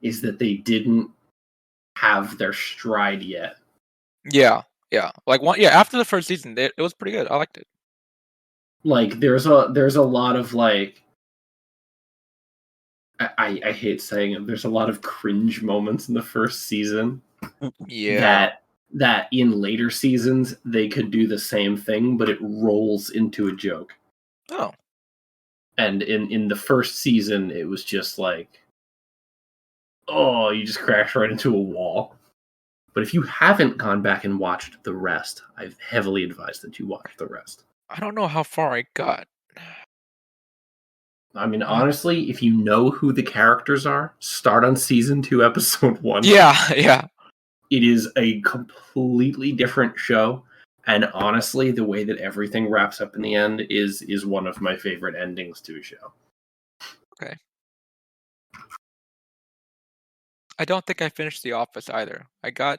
C: is that they didn't have their stride yet.
D: Yeah. Like after the first season, it was pretty good. I liked it.
C: Like there's a lot of like I hate saying it. There's a lot of cringe moments in the first season.
D: Yeah.
C: That in later seasons they could do the same thing, but it rolls into a joke.
D: Oh.
C: And in the first season, it was just like, oh, you just crashed right into a wall. But if you haven't gone back and watched the rest, I've heavily advised that you watch the rest.
D: I don't know how far I got.
C: I mean, honestly, if you know who the characters are, start on season 2, episode 1.
D: Yeah.
C: It is a completely different show. And honestly, the way that everything wraps up in the end is one of my favorite endings to a show.
D: Okay. I don't think I finished The Office either. I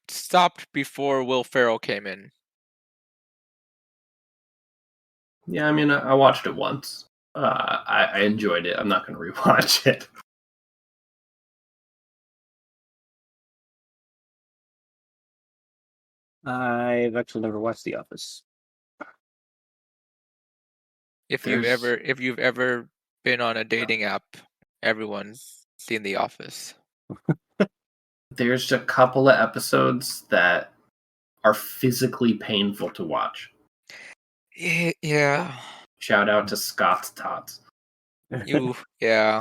D: stopped before Will Ferrell came in.
C: Yeah, I mean, I watched it once. I enjoyed it. I'm not going to rewatch it.
B: I've actually never watched The Office.
D: If you've ever been on a dating app, everyone's seen The Office.
C: There's a couple of episodes that are physically painful to watch.
D: Yeah.
C: Shout out to Scott's Tots.
D: Yeah.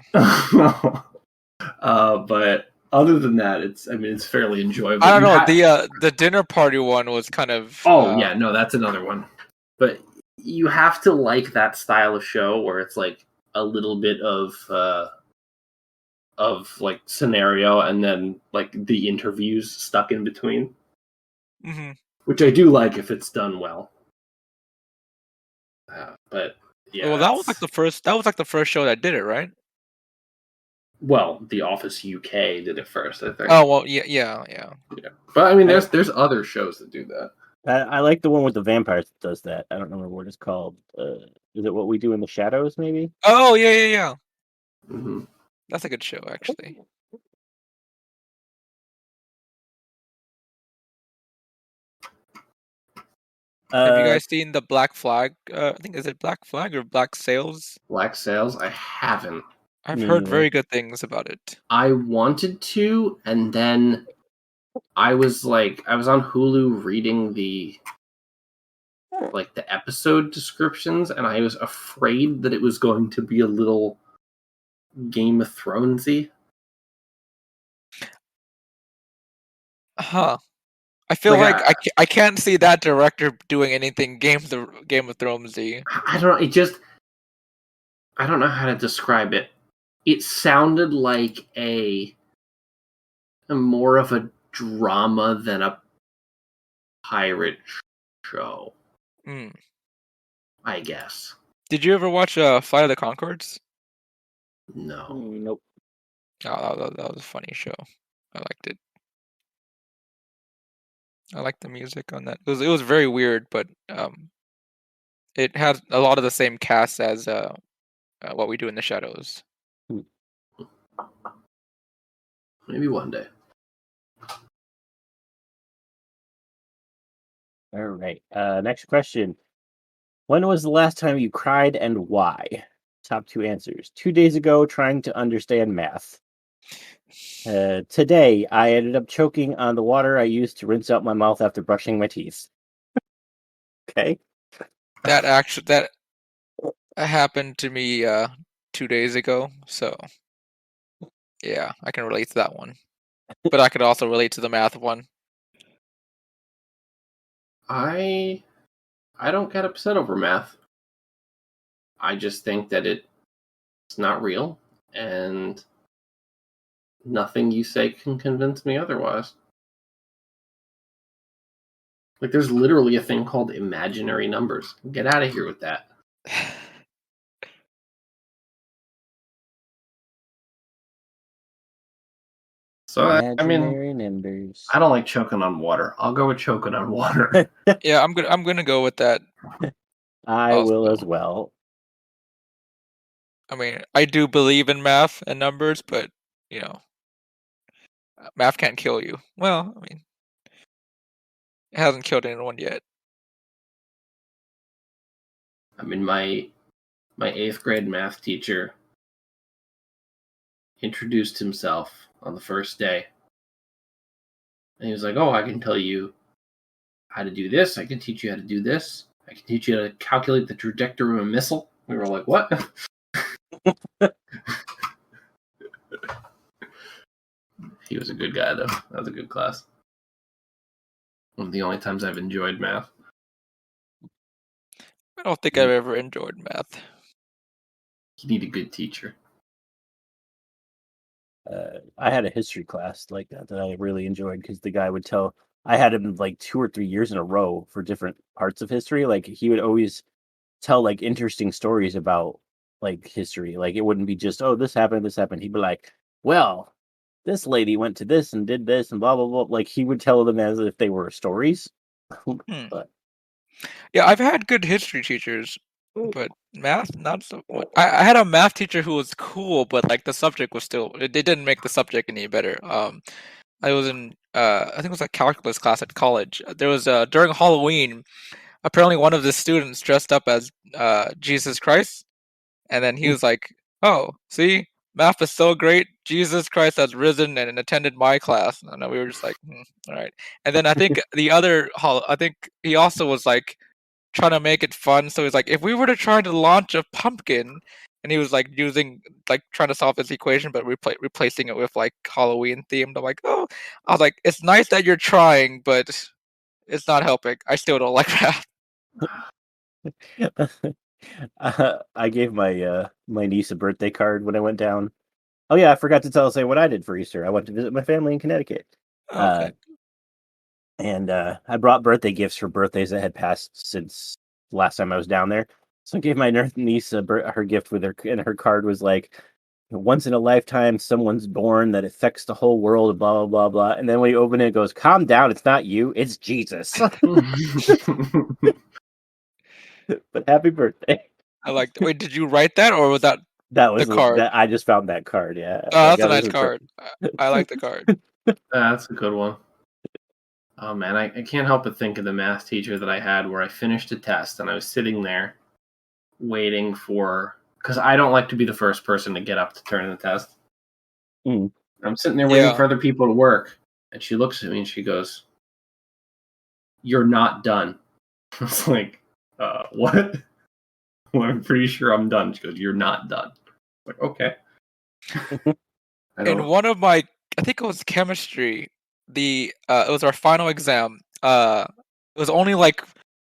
C: But other than that, it's fairly enjoyable.
D: I don't know. The dinner party one was kind of.
C: Yeah, no, that's another one. But you have to like that style of show where it's like a little bit of like scenario and then like the interviews stuck in between, which I do like if it's done well. But yeah,
D: Well, that was like the first. That was like the first show that did it, right?
C: Well, The Office UK did it first, I think.
D: Oh well, yeah.
C: But I mean, there's other shows that do that.
B: I like the one with the vampires that does that. I don't remember what it's called. Is it What We Do in the Shadows, maybe?
D: Oh yeah.
C: Mm-hmm.
D: That's a good show, actually. Have you guys seen the Black Flag? I think is it Black Flag or Black Sails?
C: Black Sails, I haven't.
D: I've heard very good things about it.
C: I wanted to, and then I was on Hulu reading the episode descriptions, and I was afraid that it was going to be a little Game of Thronesy.
D: Huh. I feel like I can't see that director doing anything Game of Thronesy.
C: I don't know. I don't know how to describe it. It sounded like a more of a drama than a pirate show. I guess.
D: Did you ever watch Flight of the Conchords?
C: No.
B: Nope.
D: Oh, that was a funny show. I liked it. I liked the music on that. It was very weird, but it had a lot of the same cast as What We Do in the Shadows.
C: Maybe one day.
B: All right. Next question. When was the last time you cried and why? Top 2 answers. 2 days ago, trying to understand math. Today, I ended up choking on the water I used to rinse out my mouth after brushing my teeth. Okay.
D: That happened to me 2 days ago, so yeah, I can relate to that one. But I could also relate to the math one.
C: I don't get upset over math. I just think that it's not real, and nothing you say can convince me otherwise. Like, there's literally a thing called imaginary numbers. Get out of here with that. So,
B: Imaginary numbers.
C: I don't like choking on water. I'll go with choking on water.
D: Yeah, I'm gonna go with that.
B: I will as well.
D: I mean, I do believe in math and numbers, but math can't kill you. Well, I mean, it hasn't killed anyone yet.
C: I mean, my 8th grade math teacher introduced himself on the first day. And he was like, "Oh, I can tell you how to do this. I can teach you how to do this. I can teach you how to calculate the trajectory of a missile." We were like, "What?" He was a good guy, though. That was a good class. One of the only times I've enjoyed math.
D: I don't think I've ever enjoyed math.
C: You need a good teacher.
B: I had a history class like that I really enjoyed because the guy would tell. I had him like 2 or 3 years in a row for different parts of history. Like he would always tell like interesting stories about like history. Like it wouldn't be just, oh, this happened. He'd be like, well, this lady went to this and did this and blah blah blah. Like he would tell them as if they were stories. But
D: yeah, I've had good history teachers, but math not so much. I had a math teacher who was cool, but like the subject was still. They didn't make the subject any better. I was in I think it was a calculus class at college. There was during Halloween. Apparently, one of the students dressed up as Jesus Christ, and then he was like, "Oh, see, math is so great. Jesus Christ has risen and attended my class. And we were just like, all right. And then I think I think he also was like trying to make it fun. So he's like, if we were to try to launch a pumpkin, and he was like trying to solve this equation, but replacing it with like Halloween themed. I'm like, oh, I was like, it's nice that you're trying, but it's not helping. I still don't like that.
B: I gave my my niece a birthday card when I went down. Oh yeah, I forgot to say what I did for Easter. I went to visit my family in Connecticut.
D: Okay.
B: And I brought birthday gifts for birthdays that had passed since last time I was down there. So I gave my niece her gift with her, and her card was like, "Once in a lifetime, someone's born that affects the whole world." Blah blah blah blah. And then when you open it, it goes, "Calm down, it's not you, it's Jesus." But happy birthday.
D: I like. Wait, did you write that, or was that
B: That was
D: the card?
B: I just found that card. Yeah.
D: Oh,
B: Like,
D: that's a
B: that was
D: nice card. I like the card.
C: That's a good one. Oh man, I can't help but think of the math teacher that I had where I finished a test and I was sitting there waiting for, because I don't like to be the first person to get up to turn in the test.
B: Mm.
C: I'm sitting there waiting
D: Yeah.
C: for other people to work, and she looks at me and she goes, "You're not done." I was like, what? Well, I'm pretty sure I'm done. She goes, "You're not done." I'm like, okay.
D: In one of my, I think it was chemistry. It was our final exam. It was only like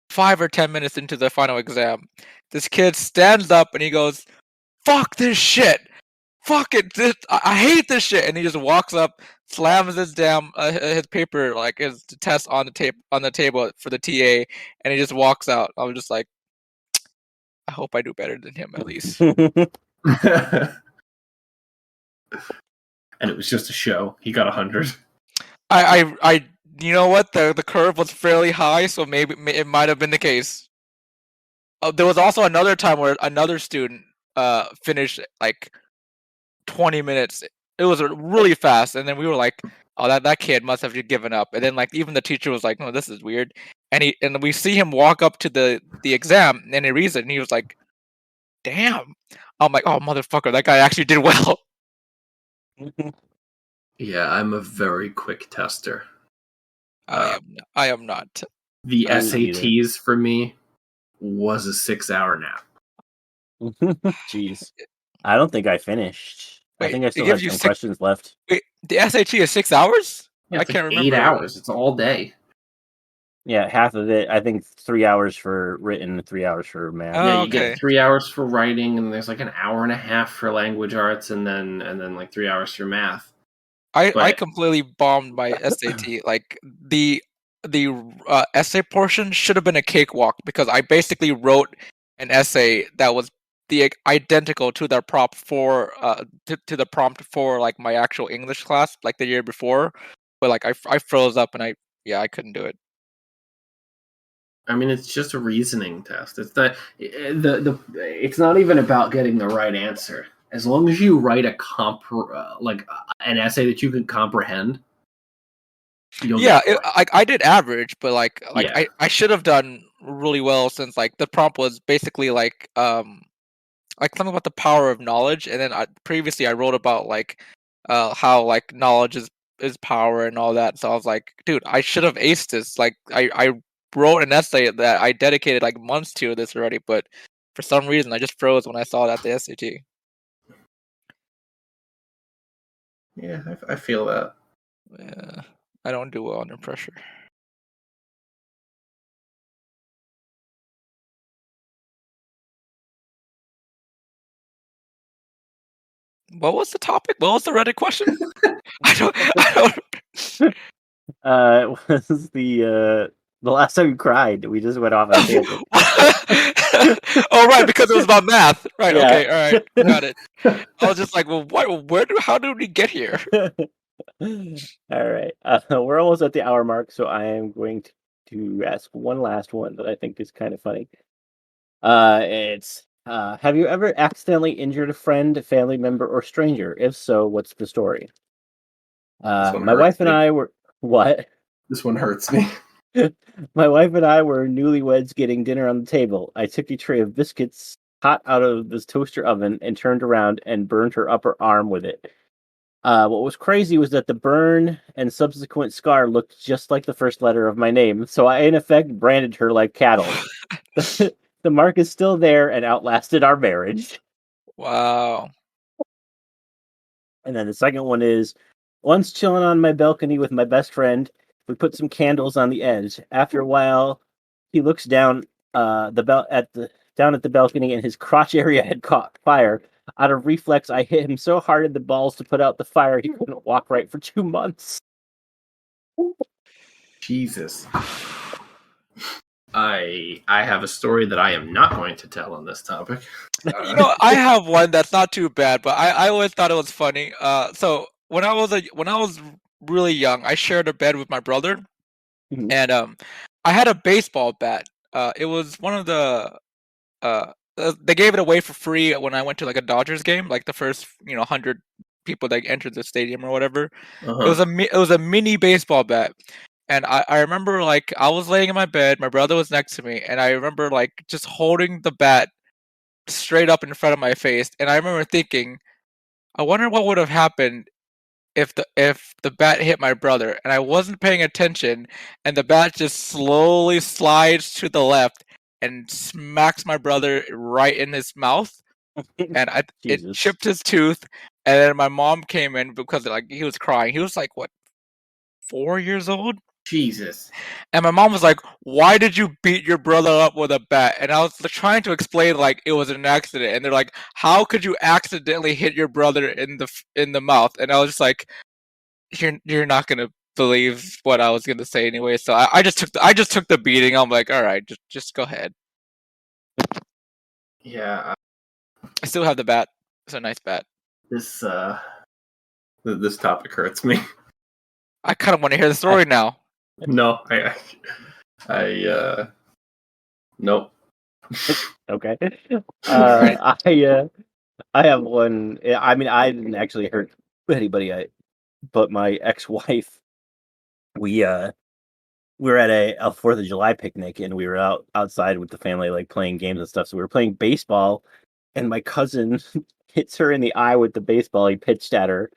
D: 5 or 10 minutes into the final exam. This kid stands up and he goes, "Fuck this shit! Fuck it! I hate this shit!" And he just walks up, slams his his paper, like his test on the table for the TA, and he just walks out. I was just like, I hope I do better than him at least.
C: And it was just a show. He got 100.
D: I you know what? The curve was fairly high, so maybe it might have been the case. There was also another time where another student finished like 20 minutes. It was really fast, and then we were like, "Oh, that kid must have just given up." And then like even the teacher was like, "No, this is weird." And we see him walk up to the exam, and he reads it, and he was like, "Damn." I'm like, "Oh, motherfucker, that guy actually did well."
C: Yeah, I'm a very quick tester.
D: I am not.
C: The
B: I didn't either.
C: SATs for me was a 6-hour nap.
B: Jeez. I don't think I finished. I
D: Wait,
B: think I
D: it
B: still
D: gives
B: had
D: you
B: some
D: 6
B: questions left.
D: Wait, the SAT is 6 hours?
C: Yeah,
D: I
C: it's
D: can't
C: like
D: remember.
C: 8 hours. It's all day.
B: Yeah, half of it. I think 3 hours for written, 3 hours for math.
D: Oh,
C: Yeah, you
D: okay.
C: get 3 hours for writing, and there's like an hour and a half for language arts, and then like 3 hours for math.
D: I
C: But-
D: completely bombed my SAT. Like the essay portion should have been a cakewalk because I basically wrote an essay that was identical to the prompt for to the prompt for like my actual English class like the year before, but like I froze up and I couldn't do it.
C: I mean, it's just a reasoning test. It's not it's not even about getting the right answer. As long as you write a an essay that you can comprehend, you'll get it right.
D: I did average, but
C: Yeah.
D: I should have done really well since like the prompt was basically like something about the power of knowledge, and then previously I wrote about like how like knowledge is power and all that. So I was like, dude, I should have aced this. Like I wrote an essay that I dedicated like months to this already, but for some reason I just froze when I saw it at the SAT.
C: Yeah, I feel that.
D: Yeah, I don't do well under pressure. What was the topic? What was the Reddit question? I don't.
B: It was the last time you cried. We just went off on a tangent.
D: Oh, right, because it was about math. Right.
B: Yeah.
D: Okay. All right. Got it. I was just like, well, how did we get here?
B: All right. We're almost at the hour mark, so I am going to ask one last one that I think is kind of funny. It's have you ever accidentally injured a friend, family member, or stranger? If so, what's the story?
C: one
B: My
C: hurts
B: wife and
C: me.
B: I were what?
C: This one hurts me.
B: My wife and I were newlyweds getting dinner on the table. I took a tray of biscuits hot out of this toaster oven and turned around and burned her upper arm with it. What was crazy was that the burn and subsequent scar looked just like the first letter of my name, so I in effect branded her like cattle. The mark is still there and outlasted our marriage.
D: Wow.
B: And then the second one is once chilling on my balcony with my best friend, we put some candles on the edge. After a while, he looks down down at the balcony and his crotch area had caught fire. Out of reflex, I hit him so hard in the balls to put out the fire he couldn't walk right for 2 months.
C: Jesus. I have a story that I am not going to tell on this topic.
D: You know, I have one that's not too bad, but I always thought it was funny. So when I was really young, I shared a bed with my brother,
B: Mhm.
D: and I had a baseball bat. It was one of the they gave it away for free when I went to like a Dodgers game, like the first 100 people that entered the stadium or whatever.
C: Uh-huh.
D: It was a mini baseball bat. And I remember like I was laying in my bed, my brother was next to me, and I remember like just holding the bat straight up in front of my face, and I remember thinking, I wonder what would have happened if the bat hit my brother, and I wasn't paying attention, and the bat just slowly slides to the left and smacks my brother right in his mouth, and it
B: Jesus.
D: chipped his tooth, and then my mom came in because like he was crying. He was like what, 4 years old?
C: Jesus.
D: And my mom was like, "Why did you beat your brother up with a bat?" And I was trying to explain like it was an accident. And they're like, "How could you accidentally hit your brother in the mouth?" And I was just like, "You're not gonna believe what I was gonna say anyway." So I just took the beating. I'm like, "All right, just go ahead."
C: Yeah,
D: I still have the bat. It's a nice bat.
C: this this topic hurts me.
D: I kind of want to hear the story now.
C: No, nope.
B: Okay.
D: Right.
B: I have one. I mean, I didn't actually hurt anybody, but my ex-wife. We were at a 4th of July picnic, and we were outside with the family, like playing games and stuff. So we were playing baseball, and my cousin hits her in the eye with the baseball he pitched at her,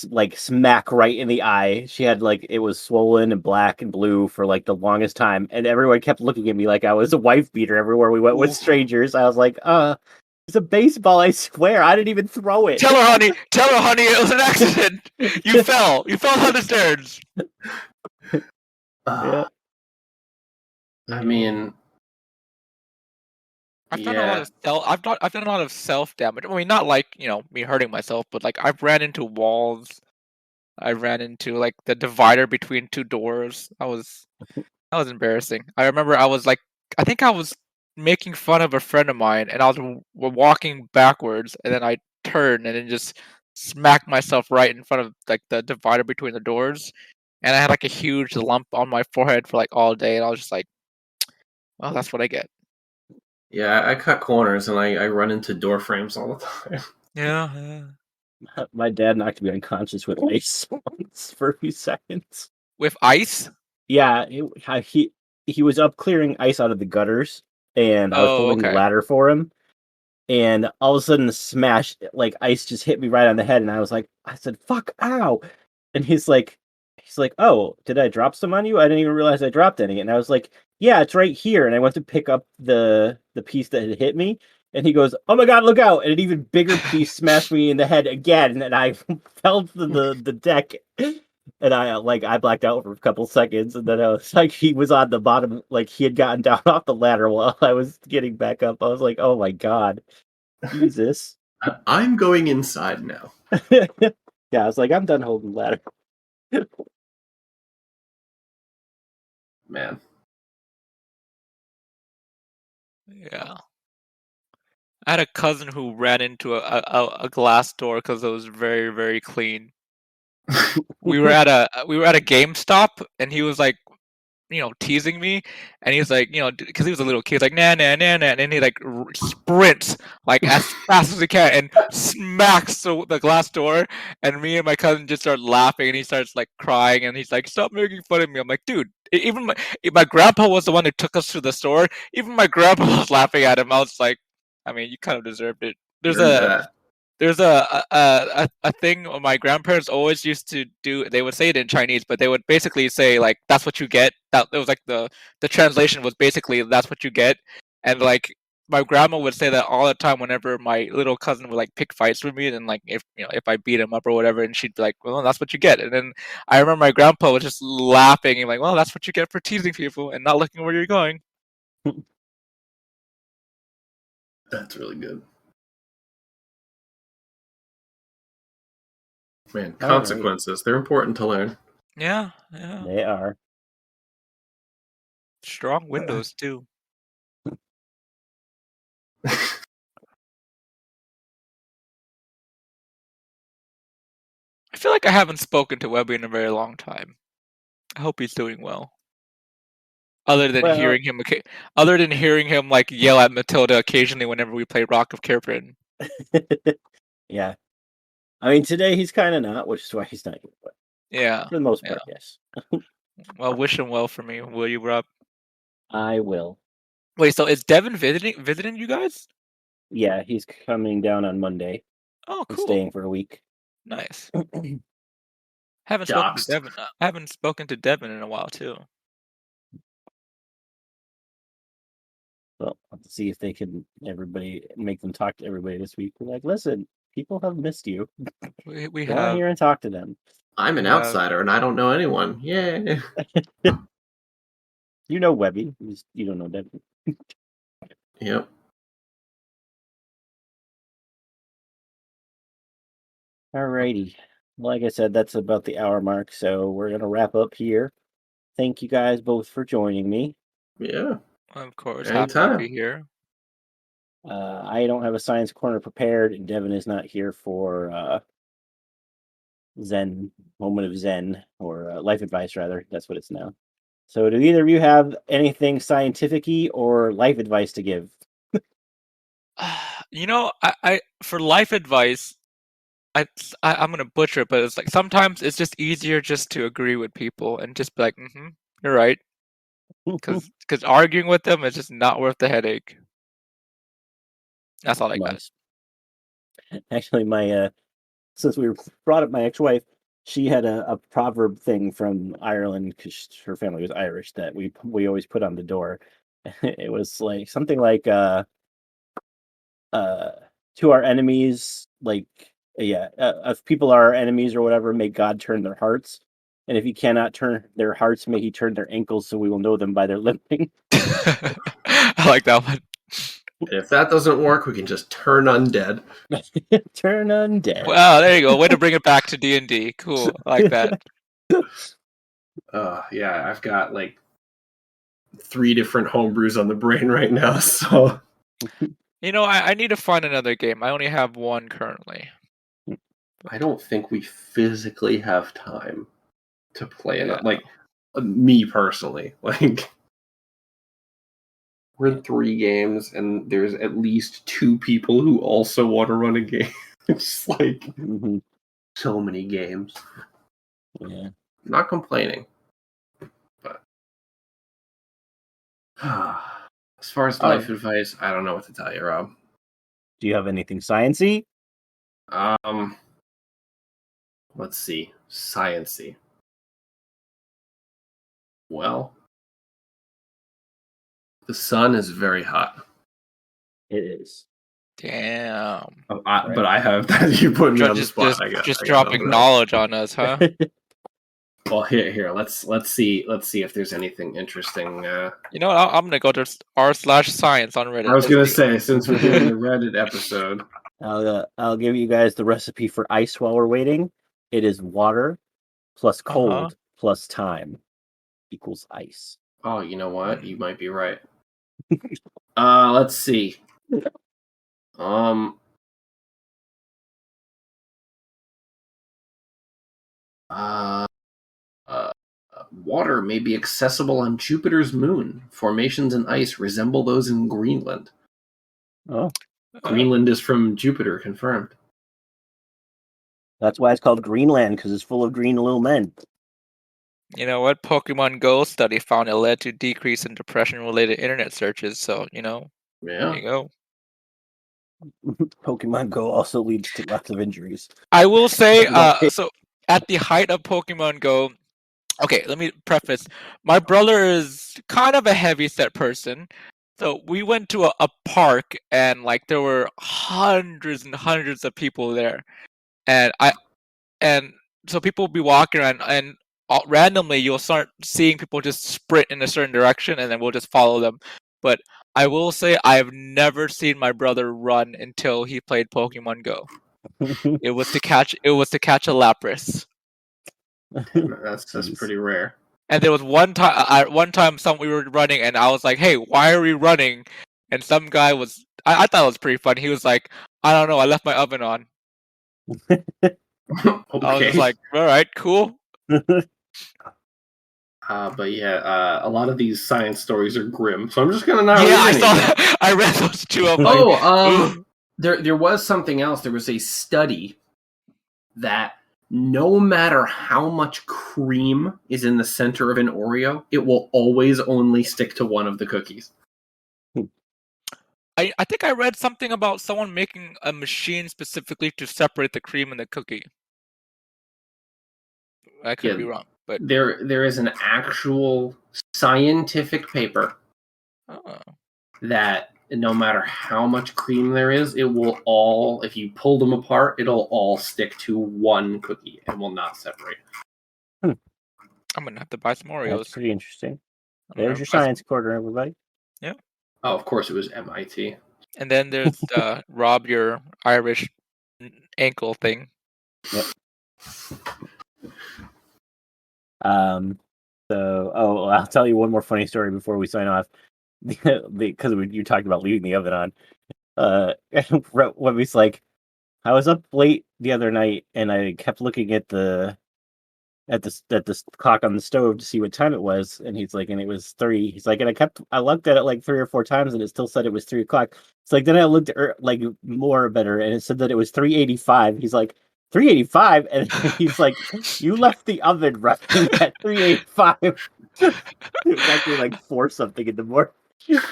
B: like smack right in the eye. She had like it was swollen and black and blue for like the longest time, and everyone kept looking at me like I was a wife beater everywhere we went with strangers. I was like, it's a baseball, I swear. I didn't even throw it.
D: Tell her, honey, it was an accident. You fell down the stairs.
B: Yeah.
C: I mean,
D: I've done a lot of self damage. I mean, not like me hurting myself, but like I've ran into walls. I ran into like the divider between two doors. That was embarrassing. I remember I think I was making fun of a friend of mine, and I was walking backwards, and then I turned and then just smacked myself right in front of like the divider between the doors, and I had like a huge lump on my forehead for like all day, and I was just like, well, that's what I get.
C: yeah, I cut corners and I run into door frames all the time.
D: Yeah.
B: My dad knocked me unconscious with ice once for a few seconds.
D: With ice?
B: Yeah, he was up clearing ice out of the gutters, and I was holding the ladder for him. And all of a sudden, the smash, like ice, just hit me right on the head, and I said, "Fuck, ow!" And he's like, "Oh, did I drop some on you? I didn't even realize I dropped any." And I was like, "Yeah, it's right here." And I went to pick up the piece that had hit me, and he goes, "Oh my god, look out!" And an even bigger piece smashed me in the head again, and I fell to the deck. And I blacked out for a couple seconds, and then I was like, he was on the bottom, like he had gotten down off the ladder while I was getting back up. I was like, oh my god, Jesus.
C: I'm going inside now.
B: Yeah, I was like, I'm done holding the ladder.
C: Man.
D: Yeah. I had a cousin who ran into a glass door because it was very, very clean. We were at a GameStop, and he was like, teasing me, and he was like, because he was a little kid, like nah nah nah nah, and he like sprints like as fast as he can and smacks the glass door, and me and my cousin just start laughing, and he starts like crying, and he's like, "Stop making fun of me." I'm like, dude, even my grandpa was the one who took us to the store. Even my grandpa was laughing at him. I was like, I mean, you kind of deserved it.
C: You earned that.
D: There's a thing my grandparents always used to do. They would say it in Chinese, but they would basically say like, "That's what you get." That it was like the translation was basically, "That's what you get," and like my grandma would say that all the time whenever my little cousin would like pick fights with me, and like if I beat him up or whatever, and she'd be like, "Well, that's what you get." And then I remember my grandpa was just laughing and like, "Well, that's what you get for teasing people and not looking where you're going."
C: That's really good. Man,
B: All
C: consequences. They're important to learn.
D: Yeah,
B: They are.
D: strong windows too. I feel like I haven't spoken to Webby in a very long time. I hope he's doing well. Other than
B: Well-
D: hearing him like yell at Matilda occasionally whenever we play Rock of Kirpin.
B: Yeah. I mean, today he's kind of not, which is why he's not here. But
D: Yeah.
B: for the most part, yes.
D: Well, wish him well for me, will you, Rob?
B: I will.
D: Wait, so is Devin visiting you guys?
B: Yeah, he's coming down on Monday
D: Oh,
B: and
D: cool.
B: staying for a week.
D: Nice. Haven't spoken to
C: Doxed.
D: Devin. I haven't spoken to Devin in a while too.
B: Well, I'll have to see if they can make them talk to everybody this week. We're like, listen, people have missed you.
D: We
B: Go on
D: have
B: here and talk to them.
C: I'm an
D: Yeah.
C: outsider and I don't know anyone. Yay.
B: You know Webby. You don't know Devin.
C: Yep.
B: Alrighty. Like I said, that's about the hour mark, so we're gonna wrap up here. Thank you guys both for joining me.
C: Yeah.
D: of course happy
C: Anytime.
D: to be here.
B: I don't have a science corner prepared, and Devin is not here for Zen moment of Zen or life advice, rather. That's what it's now. So, do either of you have anything scientific-y or life advice to give?
D: You know, I for life advice, I'm gonna butcher it, but it's like sometimes it's just easier just to agree with people and just be like, you're right, because arguing with them is just not worth the headache. That's all I got.
B: Nice. Actually, my since we brought up my ex-wife, she had a proverb thing from Ireland because her family was Irish that we always put on the door. It was like something like to our enemies, like if people are our enemies or whatever, may God turn their hearts, and if he cannot turn their hearts, may he turn their ankles, so we will know them by their limping.
D: I like that one.
C: And if that doesn't work, we can just turn undead.
B: Turn undead.
D: Wow, there you go. Way to bring it back to D&D. Cool. I like that.
C: Yeah, I've got like 3 different homebrews on the brain right now, so
D: You know, I need to find another game. I only have one currently.
C: I don't think we physically have time to play
D: Yeah.
C: it. Like me personally, like we're in 3 games and there's at least 2 people who also want to run a game. It's like
B: Mhm.
C: so many games.
B: Yeah.
C: Not complaining, but as far as life advice, I don't know what to tell you, Rob.
B: Do you have anything science-y?
C: Let's see. Science-y. Well, the sun is very hot.
B: It is.
D: Damn.
C: But I have that. You put me on the spot.
D: Just dropping knowledge on us, huh?
C: Well, here. Let's see. Let's see if there's anything interesting.
D: You know what? I'm gonna go to r/science on Reddit.
C: I was gonna say, since we're doing the Reddit episode,
B: I'll give you guys the recipe for ice while we're waiting. It is water plus cold plus time equals ice.
C: oh, you know what? You might be right. Let's see. Water may be accessible on Jupiter's moon. Formations in ice resemble those in Greenland.
B: Oh,
C: Greenland is from Jupiter, confirmed.
B: that's why it's called Greenland, because it's full of green little men.
D: You know what? Pokemon Go study found it led to decrease in depression-related internet searches. So, there
C: Yeah.
D: you go.
B: Pokemon Go also leads to lots of injuries.
D: I will say,
B: Okay.
D: so at the height of Pokemon Go, okay, let me preface. My brother is kind of a heavy-set person. So we went to a park and like there were hundreds and hundreds of people there. And so people will be walking around and randomly you'll start seeing people just sprint in a certain direction and then we'll just follow them. But I will say I've never seen my brother run until he played Pokemon Go. It was to catch a Lapras.
C: That's pretty rare.
D: And there was one time we were running and I was like, "Hey, why are we running?" And some guy was I thought it was pretty funny. He was like, "I don't know, I left my oven on."
C: Okay.
D: I was just like, "All right, cool."
C: But yeah, a lot of these science stories are grim, so I'm just gonna not.
D: Yeah,
C: read
D: I
C: any.
D: saw that. I read those two. I'm
C: Oh,
D: like,
C: there was something else. There was a study that no matter how much cream is in the center of an Oreo, it will always only stick to one of the cookies.
D: I think I read something about someone making a machine specifically to separate the cream and the cookie. I could be wrong, but
C: there is an actual scientific paper that no matter how much cream there is, it will all, if you pull them apart, it'll all stick to one cookie and will not separate.
D: I'm gonna have to buy some Oreos.
B: That's pretty interesting. There's your science quarter, everybody.
D: Yeah.
C: Oh, of course it was MIT.
D: And then there's Rob, your Irish ankle thing.
B: Yep. I'll tell you one more funny story before we sign off. Because you talked about leaving the oven on. Webby's like, I was up late the other night and I kept looking at the clock on the stove to see what time it was, and he's like, and it was 3. He's like, and I looked at it like 3 or 4 times, and it still said it was 3 o'clock. It's like then I looked at like more better, and it said that it was 3:85. He's like, 3:85, and he's like, you left the oven running at 3:85. It was actually like 4 something in the morning.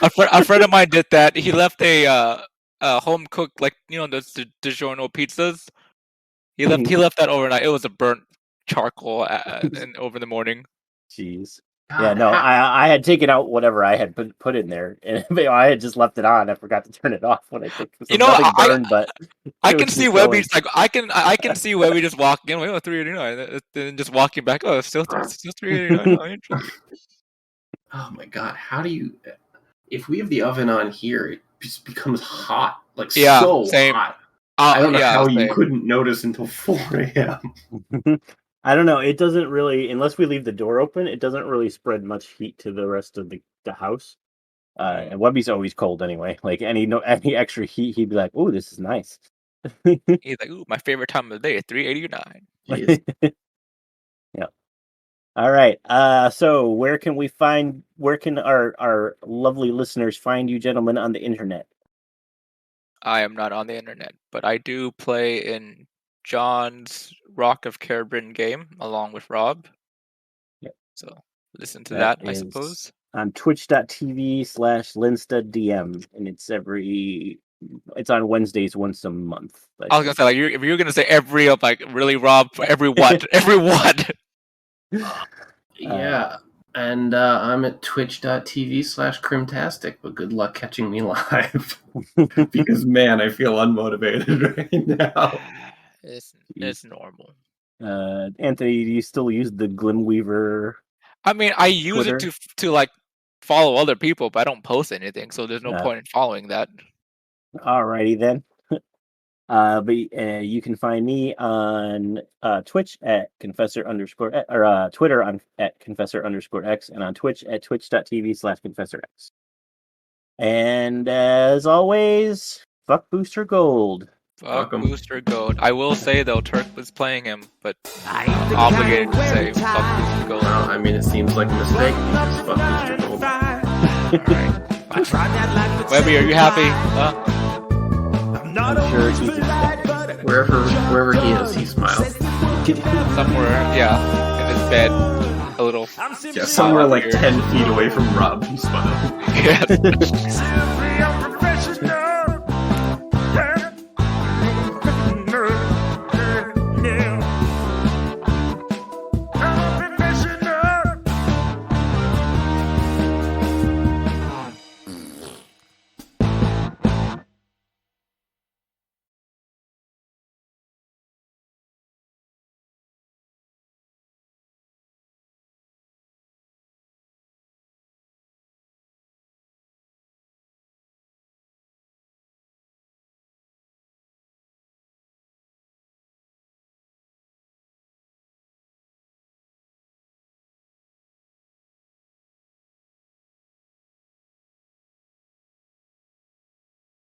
D: A friend of mine did that. He left a home cooked, like, you know, the DiGiorno pizzas. He left that overnight. It was a burnt charcoal over the morning.
B: Jeez. Yeah, no, I had taken out whatever I had put in there, and I had just left it on. I forgot to turn it off when I think
D: you know,
B: but
D: I can see Webby like I can see Webby just walking in. Oh, 389, then just walking back. Oh, it's still 389. Oh, interesting.
C: Oh my god, how do you? If we have the oven on here, it just becomes hot, like so
D: same.
C: hot. I don't know how
D: same.
C: you couldn't notice until 4 a.m.
B: I don't know. It doesn't really, unless we leave the door open, it doesn't really spread much heat to the rest of the house. And Webby's always cold anyway. Like any extra heat, he'd be like, "Oh, this is nice."
D: He's like, "Ooh, my favorite time of the day, 3:89."
B: Yeah. All right. So where can our lovely listeners find you gentlemen on the internet?
D: I am not on the internet, but I do play in John's Rock of Caribbean game along with Rob.
B: Yep.
D: So listen to that I suppose.
B: On twitch.tv/LinstadDM, and it's on Wednesdays once a month.
D: I was gonna say, like, if you're gonna say every really Rob for every what? Every what?
C: Yeah. And I'm at twitch.tv/Crimtastic, but good luck catching me live. Because, man, I feel unmotivated right now.
D: It's normal.
B: Anthony, do you still use the Glimweaver?
D: I mean, I use
B: Twitter?
D: it to like follow other people, but I don't post anything, so there's no point in following that.
B: Alrighty then. But you can find me on Twitch at Confessor_, or Twitter at Confessor_X, and on Twitch at twitch.tv/ConfessorX. And as always, fuck Booster Gold.
D: Fuck Booster Gold. I will say though, Turk was playing him, but I'm obligated to say fuck Booster Gold.
C: Well, I mean, it seems like a mistake because fuck Booster Gold.
D: Alright. Webby, are you happy?
B: I'm sure he's ecstatic.
C: Wherever he is, he smiles.
D: Somewhere, yeah, in his bed, a little.
C: Yeah, somewhere like 10 feet away from Rob, he smiles.
D: Yeah.